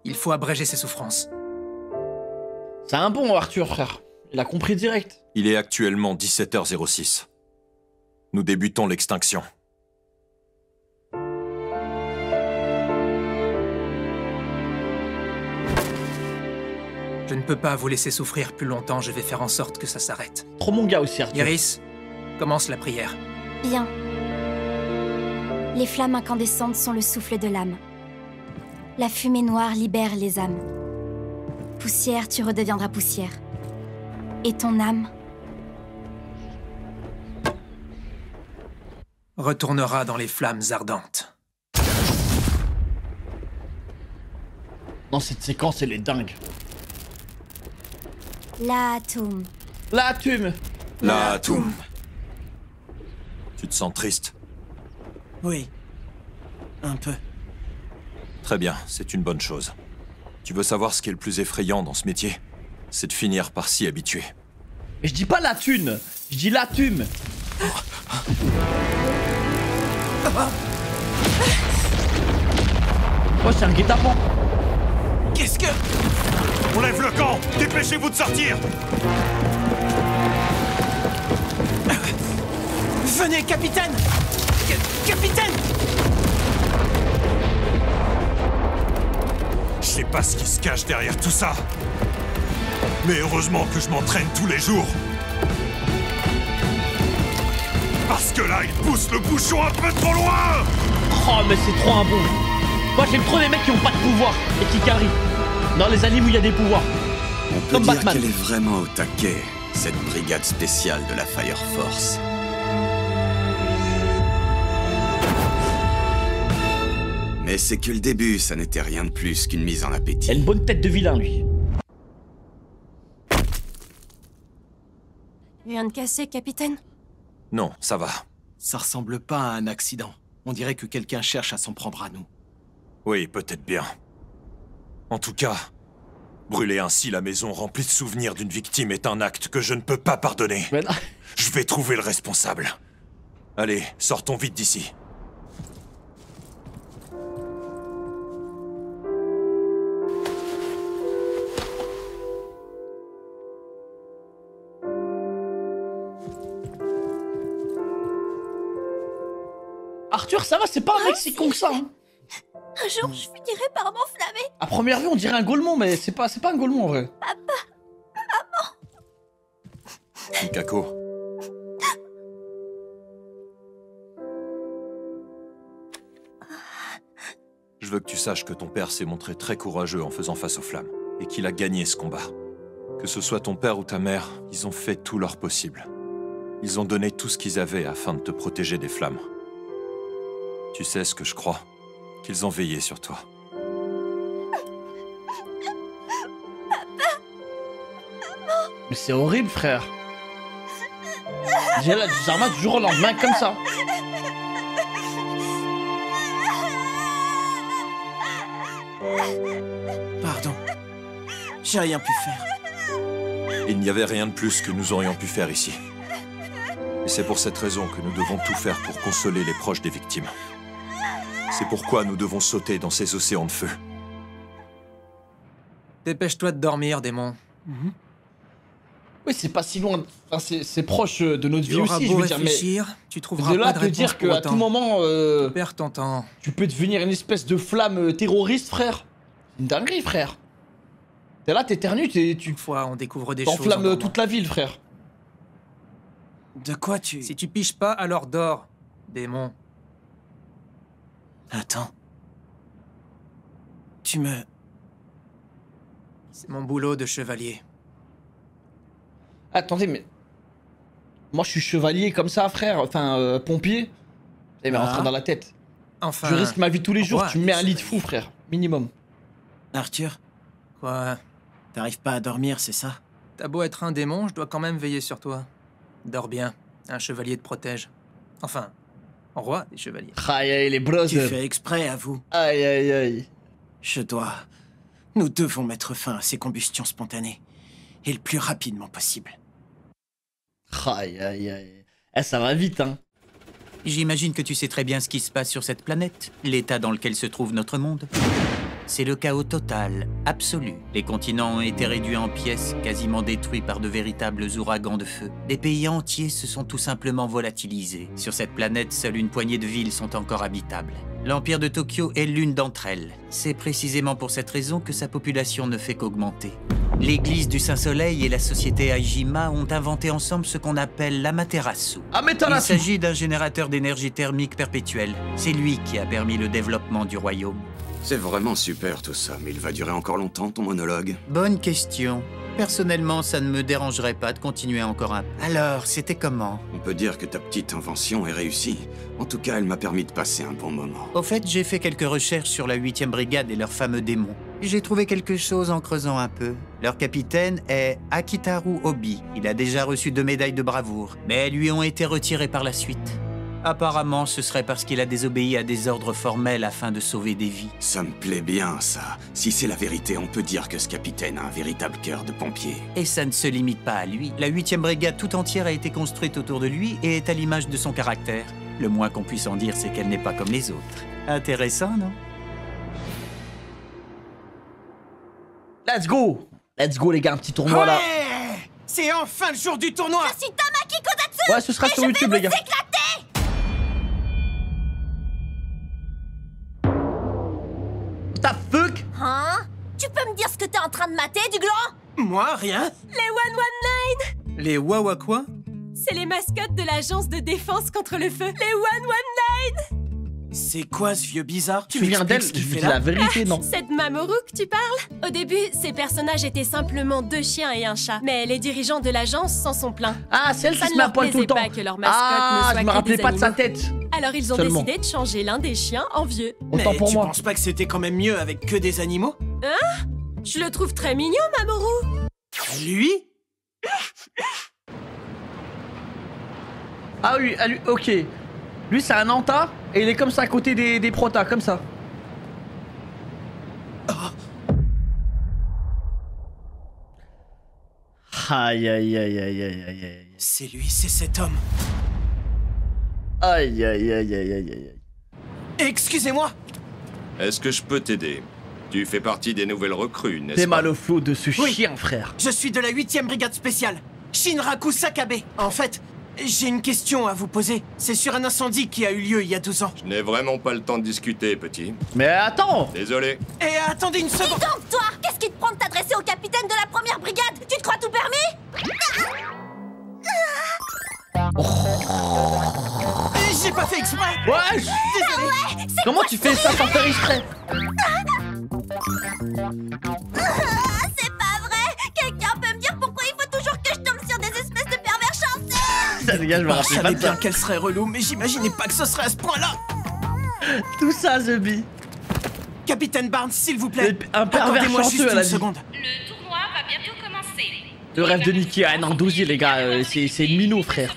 C: Il faut abréger ses souffrances.
A: C'est un bon, Arthur, frère. Il a compris direct.
D: Il est actuellement 17h06. Nous débutons l'extinction.
C: Je ne peux pas vous laisser souffrir plus longtemps, je vais faire en sorte que ça s'arrête.
A: Trop mon gars aussi, Arthur.
C: Iris, commence la prière.
F: Bien. Les flammes incandescentes sont le souffle de l'âme. La fumée noire libère les âmes. Poussière, tu redeviendras poussière. Et ton âme
C: retournera dans les flammes ardentes.
A: Non, cette séquence, elle est dingue.
F: L'atome.
A: L'atome.
D: L'atome. Tu te sens triste?
C: Oui. Un peu.
D: Très bien, c'est une bonne chose. Tu veux savoir ce qui est le plus effrayant dans ce métier? C'est de finir par s'y habituer.
A: Mais je dis pas la thune, je dis l'atome. Oh, c'est un guet-apens.
C: Qu'est-ce que...
D: On lève le camp! Dépêchez-vous de sortir!
C: Venez, capitaine! Capitaine!
D: pas ce qui se cache derrière tout ça. Mais heureusement que je m'entraîne tous les jours. Parce que là, il pousse le bouchon un peu trop loin.
A: Oh, mais c'est trop un bon. Moi, j'aime trop les mecs qui ont pas de pouvoir et qui carrient. Dans les animes où il y a des pouvoirs.
L: On peut
A: Comme
L: dire
A: Batman.
L: qu'elle est vraiment au taquet, cette brigade spéciale de la Fire Force. Mais c'est que le début, ça n'était rien de plus qu'une mise en appétit.
A: Il a une bonne tête de vilain, lui.
G: Rien de cassé, capitaine?
D: Non, ça va.
E: Ça ressemble pas à un accident. On dirait que quelqu'un cherche à s'en prendre à nous.
D: Oui, peut-être bien. En tout cas, brûler ainsi la maison remplie de souvenirs d'une victime est un acte que je ne peux pas pardonner. Je vais trouver le responsable. Allez, sortons vite d'ici.
A: Arthur, ça va, c'est pas un mec si con que ça. Hein.
H: Un jour, je finirai par m'enflammer.
A: À première vue, on dirait un Golemon, mais c'est pas un Golemon en vrai.
H: Papa, maman.
D: Mikako. Je veux que tu saches que ton père s'est montré très courageux en faisant face aux flammes, et qu'il a gagné ce combat. Que ce soit ton père ou ta mère, ils ont fait tout leur possible. Ils ont donné tout ce qu'ils avaient afin de te protéger des flammes. Tu sais ce que je crois, qu'ils ont veillé sur toi.
A: Mais c'est horrible, frère. J'ai là du Zarma du jour au lendemain comme ça.
P: Pardon. J'ai rien pu faire.
D: Il n'y avait rien de plus que nous aurions pu faire ici. Et c'est pour cette raison que nous devons tout faire pour consoler les proches des victimes. C'est pourquoi nous devons sauter dans ces océans de feu.
C: Dépêche-toi de dormir, démon.
A: Oui, c'est pas si loin. Enfin, c'est proche de notre vie aussi, je veux dire. Mais
C: tu trouveras
A: de là
C: pas de
A: te dire
C: réponse pour
A: qu'à tout
C: autant.
A: moment,
C: Perds ton temps.
A: tu peux devenir une espèce de flamme terroriste, frère. Une dinguerie, frère. T'es là, t'éternues,
C: Une fois, on découvre des choses. en
A: t'enflammes
C: dormant.
A: toute la ville, frère.
P: De quoi tu...
C: Si tu piges pas, alors dors, démon.
P: Attends. Tu me...
C: C'est mon boulot de chevalier.
A: Attendez, mais... Moi, je suis chevalier comme ça, frère. Enfin, pompier. Ça m'est rentré dans la tête.
C: Enfin...
A: Je risque ma vie tous les jours.
C: ouais,
A: Tu me mets un lit de fou, frère. Minimum.
P: Arthur,
C: Quoi?
P: t'arrives pas à dormir, c'est ça?
C: T'as beau être un démon, je dois quand même veiller sur toi. Dors bien. Un chevalier te protège. Enfin, roi des chevaliers.
A: Aïe, aïe, les bros.
P: Tu fais exprès, avoue.
A: Aïe, aïe, aïe.
P: Je dois... Nous devons mettre fin à ces combustions spontanées. Et le plus rapidement possible.
A: Aïe, aïe, aïe. Eh, ça va vite, hein.
Q: J'imagine que tu sais très bien ce qui se passe sur cette planète, l'état dans lequel se trouve notre monde. C'est le chaos total, absolu. Les continents ont été réduits en pièces, quasiment détruits par de véritables ouragans de feu. Des pays entiers se sont tout simplement volatilisés. Sur cette planète, seule une poignée de villes sont encore habitables. L'Empire de Tokyo est l'une d'entre elles. C'est précisément pour cette raison que sa population ne fait qu'augmenter. L'église du Saint-Soleil et la société Aijima ont inventé ensemble ce qu'on appelle l'Amaterasu. Il s'agit d'un générateur d'énergie thermique perpétuelle. C'est lui qui a permis le développement du royaume.
L: C'est vraiment super tout ça, mais il va durer encore longtemps ton monologue?
Q: Bonne question. Personnellement, ça ne me dérangerait pas de continuer encore un peu. Alors, c'était comment?
L: On peut dire que ta petite invention est réussie. En tout cas, elle m'a permis de passer un bon moment.
Q: Au fait, j'ai fait quelques recherches sur la 8e brigade et leurs fameux démons. J'ai trouvé quelque chose en creusant un peu. Leur capitaine est Akitaru Obi. Il a déjà reçu 2 médailles de bravoure, mais elles lui ont été retirées par la suite. Apparemment, ce serait parce qu'il a désobéi à des ordres formels afin de sauver des vies.
L: Ça me plaît bien, ça. Si c'est la vérité, on peut dire que ce capitaine a un véritable cœur de pompier.
Q: Et ça ne se limite pas à lui. La 8e brigade tout entière a été construite autour de lui et est à l'image de son caractère. Le moins qu'on puisse en dire, c'est qu'elle n'est pas comme les autres. Intéressant, non?
A: Let's go! Let's go, les gars, un petit tournoi là.
P: C'est enfin le jour du tournoi!
H: Je suis Tamaki Kodatsu!
A: Ouais, ce sera sur YouTube, les gars. What the fuck?
H: Hein? Tu
N: de mater, du gland?
P: Moi, rien.
G: Les 119!
P: Les Wawa quoi?
G: C'est les mascottes de l'agence de défense contre le feu. Les 119!
P: C'est quoi ce vieux bizarre?
A: Tu viens d'elle, je dis la vérité, non?
G: C'est de Mamoru que tu parles? Au début, ces personnages étaient simplement 2 chiens et un chat. Mais les dirigeants de l'agence s'en sont plaints.
A: Ah, c'est elle qui se met à poil tout le temps.
G: Pas que leur mascotte ne soit
A: je me rappelais
G: que
A: pas
G: des
A: de sa
G: animaux.
A: tête.
G: Alors ils ont décidé de changer l'un des chiens en vieux.
A: Autant pour moi.
P: Tu penses pas que c'était quand même mieux avec que des animaux?
G: Hein? Je le trouve très mignon, Mamoru.
P: Lui?
A: Ah oui, ok. Lui, c'est un Anta et il est comme ça à côté des protas, comme ça. Aïe, aïe, aïe, aïe, aïe, aïe, aïe.
P: C'est lui, c'est cet homme.
A: Aïe, aïe, aïe, aïe, aïe, aïe.
P: Excusez-moi.
R: Est-ce que je peux t'aider? Tu fais partie des nouvelles recrues, n'est-ce pas?
A: T'es mal au flot de ce chien, frère.
P: Je suis de la 8e brigade spéciale, Shinraku Sakabe. En fait, j'ai une question à vous poser. C'est sur un incendie qui a eu lieu il y a 12 ans.
R: Je n'ai vraiment pas le temps de discuter, petit.
A: Mais attends!
R: Désolé.
P: Et attendez une seconde.
N: Dis donc, toi! Qu'est-ce qui te prend de t'adresser au capitaine de la première brigade? Tu te crois tout permis?
P: J'ai pas fait exprès.
A: Ouais!
P: Désolé.
N: Ah ouais,
A: comment tu fais ça sans faire exprès?
N: C'est pas vrai! Quelqu'un peut me dire pourquoi il faut toujours que je tombe sur des espèces de pervers chanceux?
A: Ça, les gars, je me rappelle
P: Je
A: pas
P: savais
A: de ça.
P: bien qu'elle serait relou, mais j'imaginais pas que ce serait à ce point-là.
A: Tout ça, The Bee.
P: Capitaine Barnes, s'il vous plaît.
A: Un pervers
P: accordez-moi juste
A: chanceux, elle a
P: une
A: dit.
P: seconde.
I: Le tournoi va bientôt commencer.
A: Le rêve de Nikki. Ah non, Dozy, les gars, c'est une minot, frère.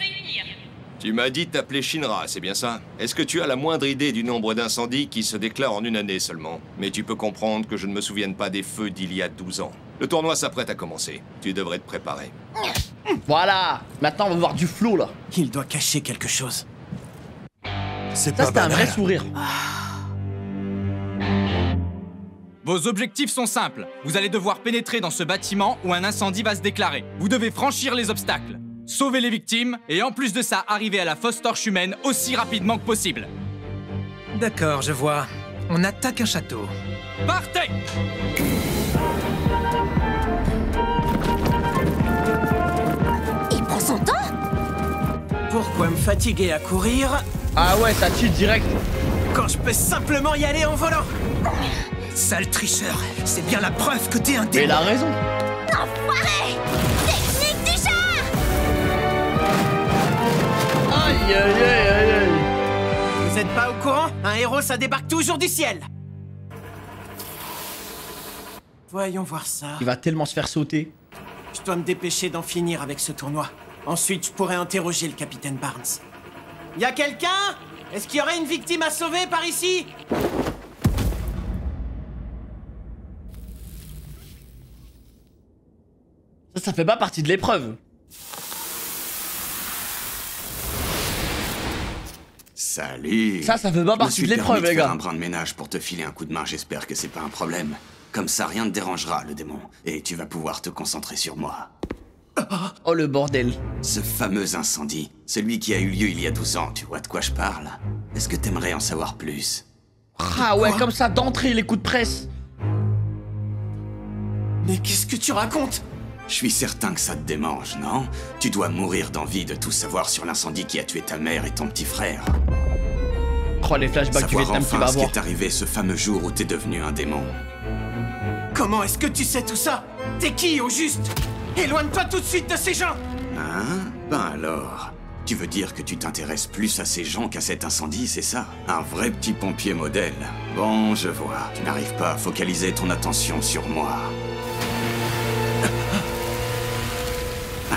R: Tu m'as dit t'appeler Shinra, c'est bien ça? Est-ce que tu as la moindre idée du nombre d'incendies qui se déclarent en une année seulement? Mais tu peux comprendre que je ne me souvienne pas des feux d'il y a 12 ans. Le tournoi s'apprête à commencer. Tu devrais te préparer.
A: Voilà. Maintenant, on va voir du flow, là.
P: Il doit cacher quelque chose.
A: Ça, c'était un vrai sourire.
K: Vos objectifs sont simples. Vous allez devoir pénétrer dans ce bâtiment où un incendie va se déclarer. Vous devez franchir les obstacles, sauver les victimes et en plus de ça, arriver à la fausse torche humaine aussi rapidement que possible.
C: D'accord, je vois. On attaque un château.
K: Partez!
N: Il prend son temps?
P: Pourquoi me fatiguer à courir?
A: Ah ouais, ça cheat direct.
P: Quand je peux simplement y aller en volant. Sale tricheur, c'est bien la preuve que t'es un démon.
A: Mais il a raison.
N: Enfoiré! Technique du chat!
A: Aïe, aïe, aïe, aïe, aïe.
P: Vous êtes pas au courant? Un héros, ça débarque toujours du ciel. Voyons voir ça.
A: Il va tellement se faire sauter.
P: Je dois me dépêcher d'en finir avec ce tournoi. Ensuite, je pourrai interroger le capitaine Barnes. Y a quelqu'un? Est-ce qu'il y aurait une victime à sauver par ici?
A: Ça fait pas partie de l'épreuve.
S: Salut.
A: Ça fait pas partie de l'épreuve, les gars.
S: Un brin de ménage pour te filer un coup de main, j'espère que c'est pas un problème. Comme ça, rien ne dérangera, le démon. Et tu vas pouvoir te concentrer sur moi.
A: Oh, le bordel.
S: Ce fameux incendie, celui qui a eu lieu il y a 12 ans, tu vois de quoi je parle? Est-ce que t'aimerais en savoir plus?
A: Ah ouais, comme ça, d'entrée, les coups de presse.
P: Mais qu'est-ce que tu racontes?
S: Je suis certain que ça te démange, non? Tu dois mourir d'envie de tout savoir sur l'incendie qui a tué ta mère et ton petit frère.
A: Oh, les flashbacks du Vietnam qui va
S: enfin ce qui
A: avoir.
S: est arrivé ce fameux jour où t'es devenu un démon.
P: Comment est-ce que tu sais tout ça? T'es qui, au juste? Éloigne-toi tout de suite de ces gens!
S: Hein? Ben alors... Tu veux dire que tu t'intéresses plus à ces gens qu'à cet incendie, c'est ça? Un vrai petit pompier modèle. Bon, je vois. Tu n'arrives pas à focaliser ton attention sur moi.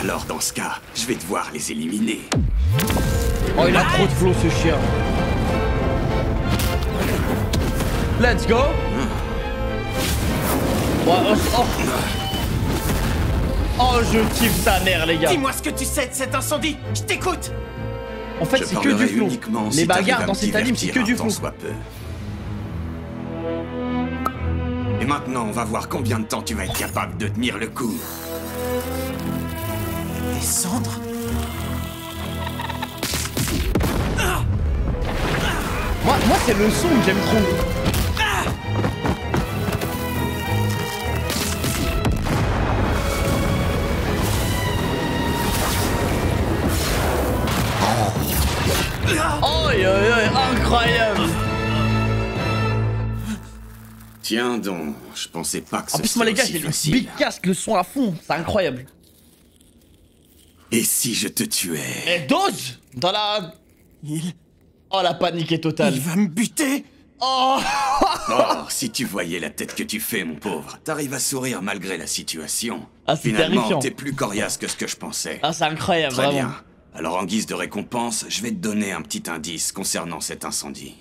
S: Alors dans ce cas, je vais devoir les éliminer.
A: Oh, il a trop de flow, ce chien. Let's go. Oh, je kiffe sa mère, les gars.
P: Dis-moi ce que tu sais de cet incendie. Je t'écoute.
A: En fait, c'est que du flow. Les bagarres dans cet anime, c'est que du flow.
S: Et maintenant, on va voir combien de temps tu vas être capable de tenir le coup.
P: Des cendres?
A: Moi c'est le son que j'aime trop. incroyable.
S: Tiens donc, je pensais pas que
A: En
S: ce
A: plus, moi,
S: serait
A: les gars,
S: aussi
A: j'ai le
S: facile.
A: big casque, le son à fond. C'est incroyable.
S: Et si je te tuais?
A: Et dose dans la... Oh, la panique est totale.
S: Il va me buter.
A: Oh.
S: Oh, si tu voyais la tête que tu fais, mon pauvre. T'arrives à sourire malgré la situation.
A: Ah, c'est
S: Finalement,
A: terrifiant.
S: t'es plus coriace que ce que je pensais.
A: Ah, c'est incroyable,
S: Très
A: vraiment.
S: bien. Alors, en guise de récompense, je vais te donner un petit indice concernant cet incendie.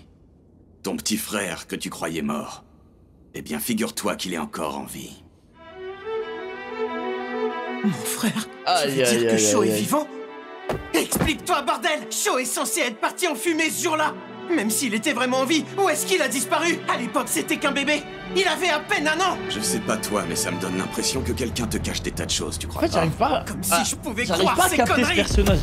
S: Ton petit frère que tu croyais mort. Eh bien, figure-toi qu'il est encore en vie.
P: Mon frère, tu
A: Aïe,
P: veux
A: aïe,
P: dire que
A: aïe,
P: Shaw
A: aïe,
P: est
A: aïe.
P: vivant? Explique-toi, bordel! Shaw est censé être parti en fumée ce jour-là! Même s'il était vraiment en vie, où est-ce qu'il a disparu? À l'époque, c'était qu'un bébé! Il avait à peine 1 an!
S: Je sais pas toi, mais ça me donne l'impression que quelqu'un te cache des tas de choses, tu crois
A: En fait,
S: pas?
A: j'arrive pas.
P: Comme si je pouvais
A: J'arrive
P: croire
A: pas à
P: ces
A: capter ce
P: conneries!
A: personnage.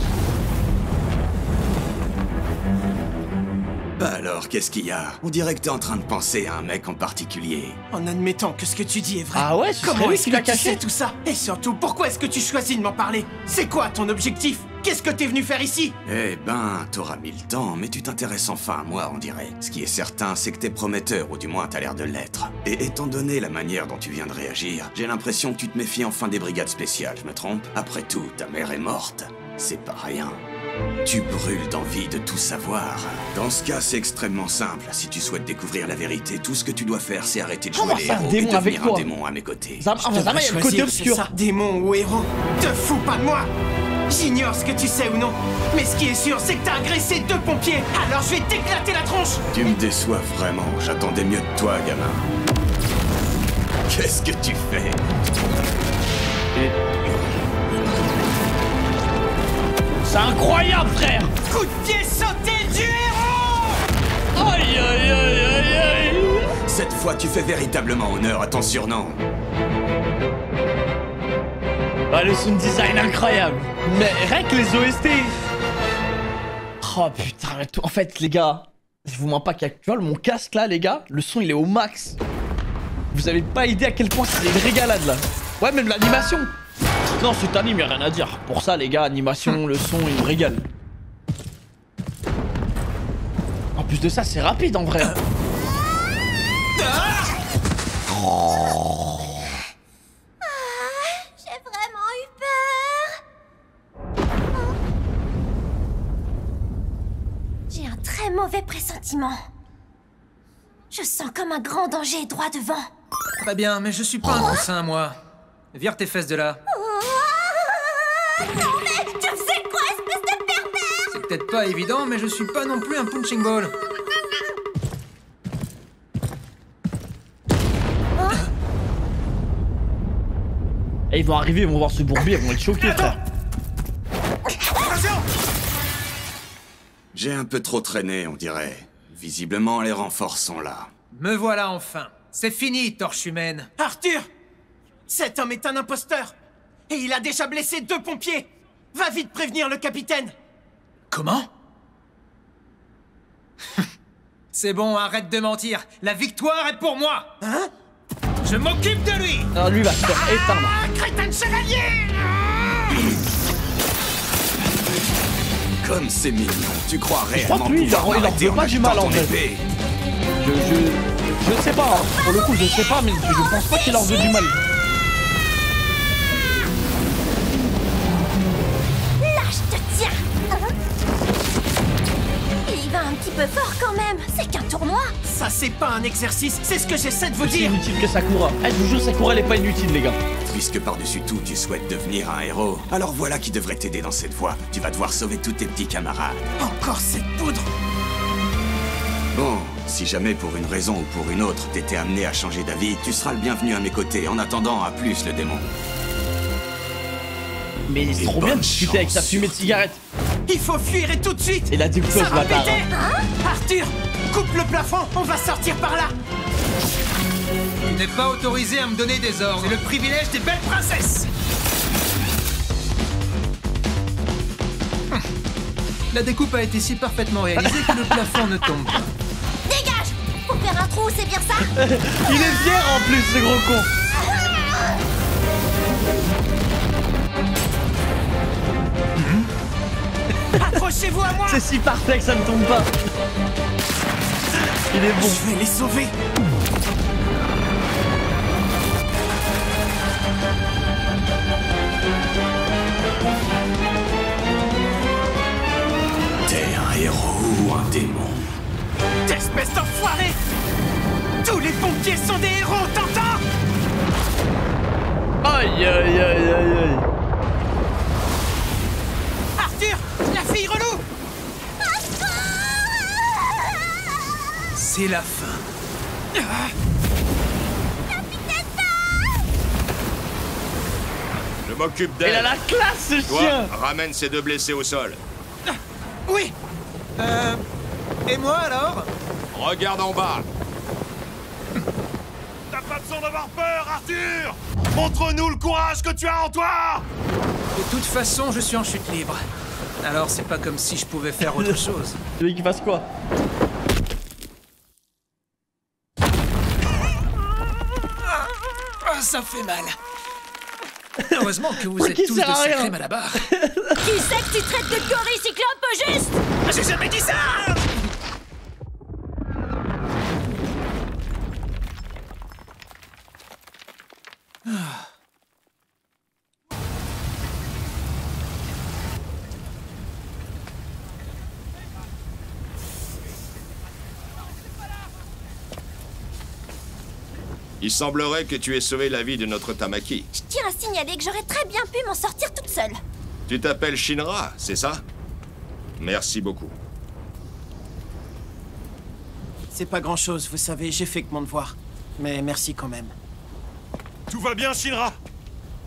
S: Bah alors, qu'est-ce qu'il y a? On dirait que t'es en train de penser à un mec en particulier.
P: En admettant que ce que tu dis est vrai.
A: Ah ouais, ce
P: Comment
A: serait lui
P: est-ce
A: qui
P: que
A: l'a
P: tu
A: caché.
P: sais tout ça? Et surtout, pourquoi est-ce que tu choisis de m'en parler? C'est quoi ton objectif? Qu'est-ce que t'es venu faire ici?
S: Eh ben, t'auras mis le temps, mais tu t'intéresses enfin à moi, on dirait. Ce qui est certain, c'est que t'es prometteur, ou du moins t'as l'air de l'être. Et étant donné la manière dont tu viens de réagir, j'ai l'impression que tu te méfies enfin des brigades spéciales, je me trompe? Après tout, ta mère est morte. C'est pas rien. Tu brûles d'envie de tout savoir. Dans ce cas, c'est extrêmement simple. Si tu souhaites découvrir la vérité, tout ce que tu dois faire, c'est arrêter de jouer
A: Comment
S: les
A: ça, un
S: héros
A: démon
S: et
A: avec
S: devenir un
A: toi
S: démon à mes côtés.
A: Zama, il y a le côté obscur.
P: Ça, démon ou héros? Te fous pas de moi! J'ignore ce que tu sais ou non, mais ce qui est sûr, c'est que t'as agressé 2 pompiers, alors je vais t'éclater la tronche!
S: Tu me déçois vraiment. J'attendais mieux de toi, gamin. Qu'est-ce que tu fais?
A: C'est incroyable, frère.
P: Coup de pied sauté du héros!
A: Aïe, aïe, aïe, aïe, aïe.
S: Cette fois, tu fais véritablement honneur à ton surnom.
A: Ah, le sound design incroyable. Mais rien que les OST. Oh putain, en fait, les gars, je vous mens pas qu'il y a... Tu vois, mon casque là, les gars, le son il est au max. Vous avez pas idée à quel point c'est une régalade là. Ouais, même l'animation. Non, cet anime, y'a rien à dire. Pour ça, les gars, animation, le son, il me régale. En plus de ça, c'est rapide en vrai. Oh.
H: J'ai vraiment eu peur. J'ai un très mauvais pressentiment. Je sens comme un grand danger droit devant.
C: Très bien, mais je suis pas un coussin, moi. Vire tes fesses de là.
H: Non mais, tu faisais quoi, espèce de pervers?
C: C'est peut-être pas évident, mais je suis pas non plus un punching ball.
A: Et ils vont arriver, ils vont voir ce bourbier, ils vont être choqués, frère.
S: J'ai un peu trop traîné, on dirait. Visiblement, les renforts sont là.
C: Me voilà enfin. C'est fini, torche humaine.
P: Arthur! Cet homme est un imposteur! Et il a déjà blessé 2 pompiers! Va vite prévenir le capitaine!
C: Comment? C'est bon, arrête de mentir. La victoire est pour moi.
P: Hein?
C: Je m'occupe de lui.
A: Alors lui va se faire éteindre.
P: Ah, crétin de chevalier!
S: Comme c'est mignon, tu crois
A: Je crois
S: réellement
A: que lui, il leur
S: pouvoir m'arrêter
A: veut
S: en
A: pas du mal
S: agitant
A: en
S: ton
A: fait.
S: épée?
A: Je sais pas, hein. Pour le coup, je sais pas, mais je pense pas qu'il leur veut du mal.
H: Là, je te tiens! Il va un petit peu fort quand même. C'est qu'un tournoi.
P: Ça, c'est pas un exercice, c'est ce que j'essaie de vous
A: C'est
P: dire!
A: inutile que Sakura. Eh, je vous jure, Sakura, elle est pas inutile, les gars.
S: Puisque par-dessus tout, tu souhaites devenir un héros, alors voilà qui devrait t'aider dans cette voie. Tu vas devoir sauver tous tes petits camarades.
P: Encore cette poudre!
S: Bon, si jamais pour une raison ou pour une autre, t'étais amené à changer d'avis, tu seras le bienvenu à mes côtés. En attendant, à plus le démon.
A: Mais c'est trop bien de discuter avec sa fumée de cigarette.
P: Il faut fuir et tout de suite!
A: Et la découpe,
P: Ça va
A: bâtard.
P: péter! Arthur! Coupe le plafond, on va sortir par là!
C: Tu n'es pas autorisé à me donner des ordres. C'est le privilège des belles princesses. La découpe a été si parfaitement réalisée que le plafond ne tombe pas.
H: Dégage! Pour faire un trou, c'est bien ça?
A: Il est fier en plus, ce gros con.
P: Accrochez-vous à moi!
A: C'est si parfait que ça ne tombe pas. Il est bon.
P: Je vais les sauver.
S: T'es un héros ou un démon?
P: Espèce d'enfoiré! Tous les pompiers sont des héros, t'entends?
A: Aïe aïe aïe aïe aïe.
P: Arthur! La fille relou! C'est la fin.
R: Je m'occupe d'elle.
A: Il a la classe, ce
R: Toi,
A: chien.
R: ramène ces deux blessés au sol.
P: Oui. Et moi alors?
R: Regarde en bas.
M: T'as pas besoin d'avoir peur, Arthur! Montre-nous le courage que tu as en toi!
C: De toute façon, je suis en chute libre. Alors c'est pas comme si je pouvais faire autre chose.
A: Tu veux qu'il fasse quoi?
P: Ah, ça fait mal.
C: Heureusement que vous êtes tous de sacrés malabar.
N: Qui c'est que tu traites de gorille cyclope au juste?
P: J'ai jamais dit ça!
R: Il semblerait que tu aies sauvé la vie de notre Tamaki.
N: Je tiens à signaler que j'aurais très bien pu m'en sortir toute seule.
R: Tu t'appelles Shinra, c'est ça? Merci beaucoup.
P: C'est pas grand-chose, vous savez, j'ai fait que mon devoir. Mais merci quand même.
M: Tout va bien, Shinra?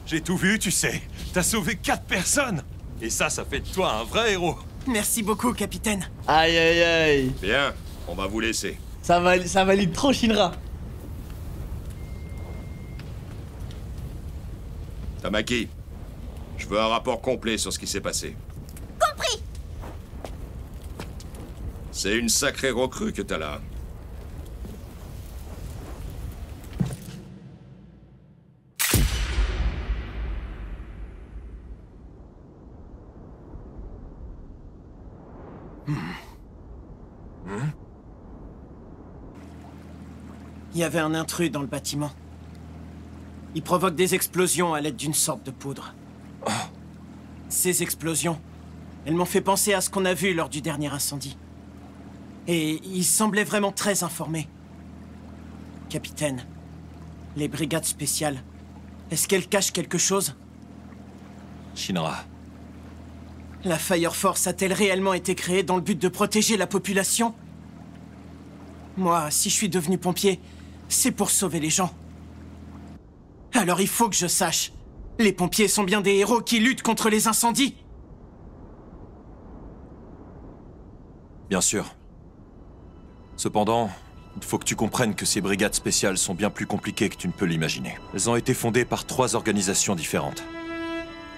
M: J'ai tout vu, tu sais. T'as sauvé 4 personnes. Et ça fait de toi un vrai héros.
P: Merci beaucoup, capitaine.
A: Aïe aïe aïe.
R: Bien, on va vous laisser.
A: Ça valide trop Shinra.
R: Tamaki, je veux un rapport complet sur ce qui s'est passé.
N: Compris.
R: C'est une sacrée recrue que t'as là.
P: Il y avait un intrus dans le bâtiment. Il provoque des explosions à l'aide d'une sorte de poudre. Ces explosions, elles m'ont fait penser à ce qu'on a vu lors du dernier incendie. Et il semblait vraiment très informé. Capitaine, les brigades spéciales, est-ce qu'elles cachent quelque chose?
D: Shinra.
P: La Fire Force a-t-elle réellement été créée dans le but de protéger la population? Moi, si je suis devenu pompier, c'est pour sauver les gens. Alors il faut que je sache. Les pompiers sont bien des héros qui luttent contre les incendies.
D: Bien sûr. Cependant, il faut que tu comprennes que ces brigades spéciales sont bien plus compliquées que tu ne peux l'imaginer. Elles ont été fondées par 3 organisations différentes.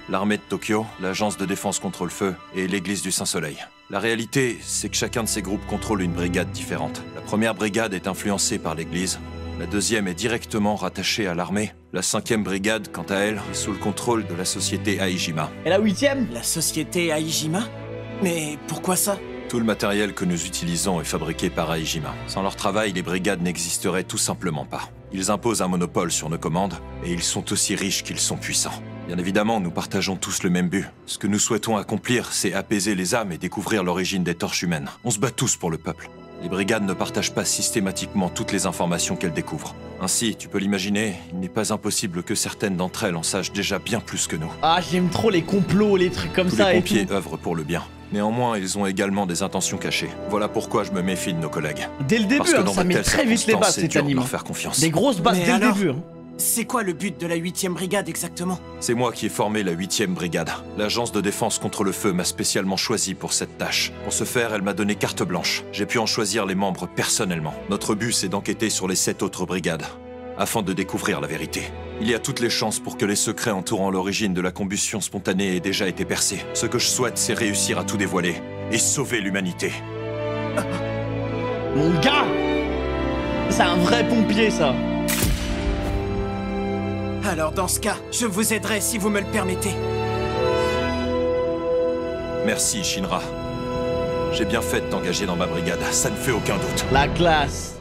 D: L'armée de Tokyo, l'Agence de défense contre le feu et l'Église du Saint-Soleil. La réalité, c'est que chacun de ces groupes contrôle une brigade différente. La première brigade est influencée par l'Église. La deuxième est directement rattachée à l'armée. La 5e brigade, quant à elle, est sous le contrôle de la société Aijima.
A: Et la 8e?
P: La société Aijima? Mais pourquoi ça?
D: Tout le matériel que nous utilisons est fabriqué par Aijima. Sans leur travail, les brigades n'existeraient tout simplement pas. Ils imposent un monopole sur nos commandes, et ils sont aussi riches qu'ils sont puissants. Bien évidemment, nous partageons tous le même but. Ce que nous souhaitons accomplir, c'est apaiser les âmes et découvrir l'origine des torches humaines. On se bat tous pour le peuple. Les brigades ne partagent pas systématiquement toutes les informations qu'elles découvrent. Ainsi, tu peux l'imaginer, il n'est pas impossible que certaines d'entre elles en sachent déjà bien plus que nous.
A: Ah, j'aime trop les complots, les trucs comme
D: Tous
A: ça
D: les
A: et tout.
D: pompiers œuvrent pour le bien. Néanmoins, ils ont également des intentions cachées. Voilà pourquoi je me méfie de nos collègues.
A: Dès le début,
D: Parce que
A: hein,
D: dans
A: ça
D: de
A: met
D: telles
A: très vite les
D: circonstances,
A: bases,
D: c'est
A: cet
D: dur de
A: anime.
D: leur faire confiance.
A: Des grosses bases
P: Mais
A: dès
P: alors,
A: le début. Hein.
P: C'est quoi le but de la 8e brigade exactement?
D: C'est moi qui ai formé la 8e brigade. L'agence de défense contre le feu m'a spécialement choisi pour cette tâche. Pour ce faire, elle m'a donné carte blanche. J'ai pu en choisir les membres personnellement. Notre but, c'est d'enquêter sur les 7 autres brigades, afin de découvrir la vérité. Il y a toutes les chances pour que les secrets entourant l'origine de la combustion spontanée aient déjà été percés. Ce que je souhaite, c'est réussir à tout dévoiler et sauver l'humanité.
A: Mon gars! C'est un vrai pompier, ça.
P: Alors dans ce cas, je vous aiderai si vous me le permettez.
D: Merci, Shinra. J'ai bien fait de t'engager dans ma brigade, ça ne fait aucun doute.
A: La classe.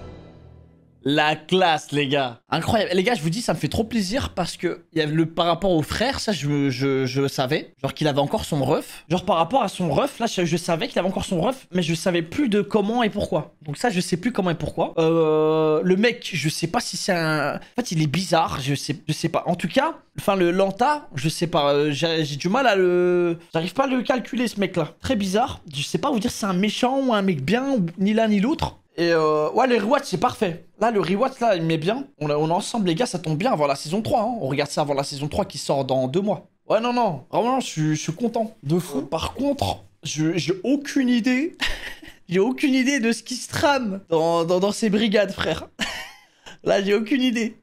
A: La classe, les gars. Incroyable. Les gars, je vous dis, ça me fait trop plaisir parce que il y a par rapport au frère, ça, je savais. Genre qu'il avait encore son ref. Genre par rapport à son ref, là, je savais qu'il avait encore son ref, mais je savais plus de comment et pourquoi. Donc ça, je sais plus comment et pourquoi. Le mec, je sais pas si c'est un... En fait, il est bizarre, je sais pas. En tout cas, enfin, le Lanta, je sais pas. J'ai du mal à le... J'arrive pas à le calculer, ce mec-là. Très bizarre. Je sais pas vous dire si c'est un méchant ou un mec bien, ou ni l'un ni l'autre. Et ouais, le rewatch, c'est parfait. Là, le rewatch, là, il met bien. On est ensemble, les gars, ça tombe bien avant la saison 3. Hein. On regarde ça avant la saison 3 qui sort dans 2 mois. Ouais, non, non. Vraiment, je suis content. De fou. Par contre, j'ai aucune idée. J'ai aucune idée de ce qui se trame dans ces brigades, frère. Là, j'ai aucune idée.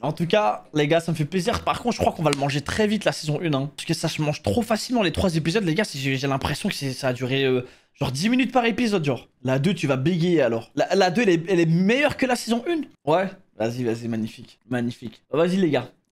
A: En tout cas, les gars, ça me fait plaisir. Par contre, je crois qu'on va le manger très vite, la saison 1. Hein, parce que ça se mange trop facilement, les 3 épisodes, les gars. J'ai l'impression que ça a duré... genre 10 minutes par épisode, genre. La 2, tu vas bégayer alors. La 2, elle est meilleure que la saison 1. Ouais. Vas-y, magnifique. Magnifique. Vas-y, les gars.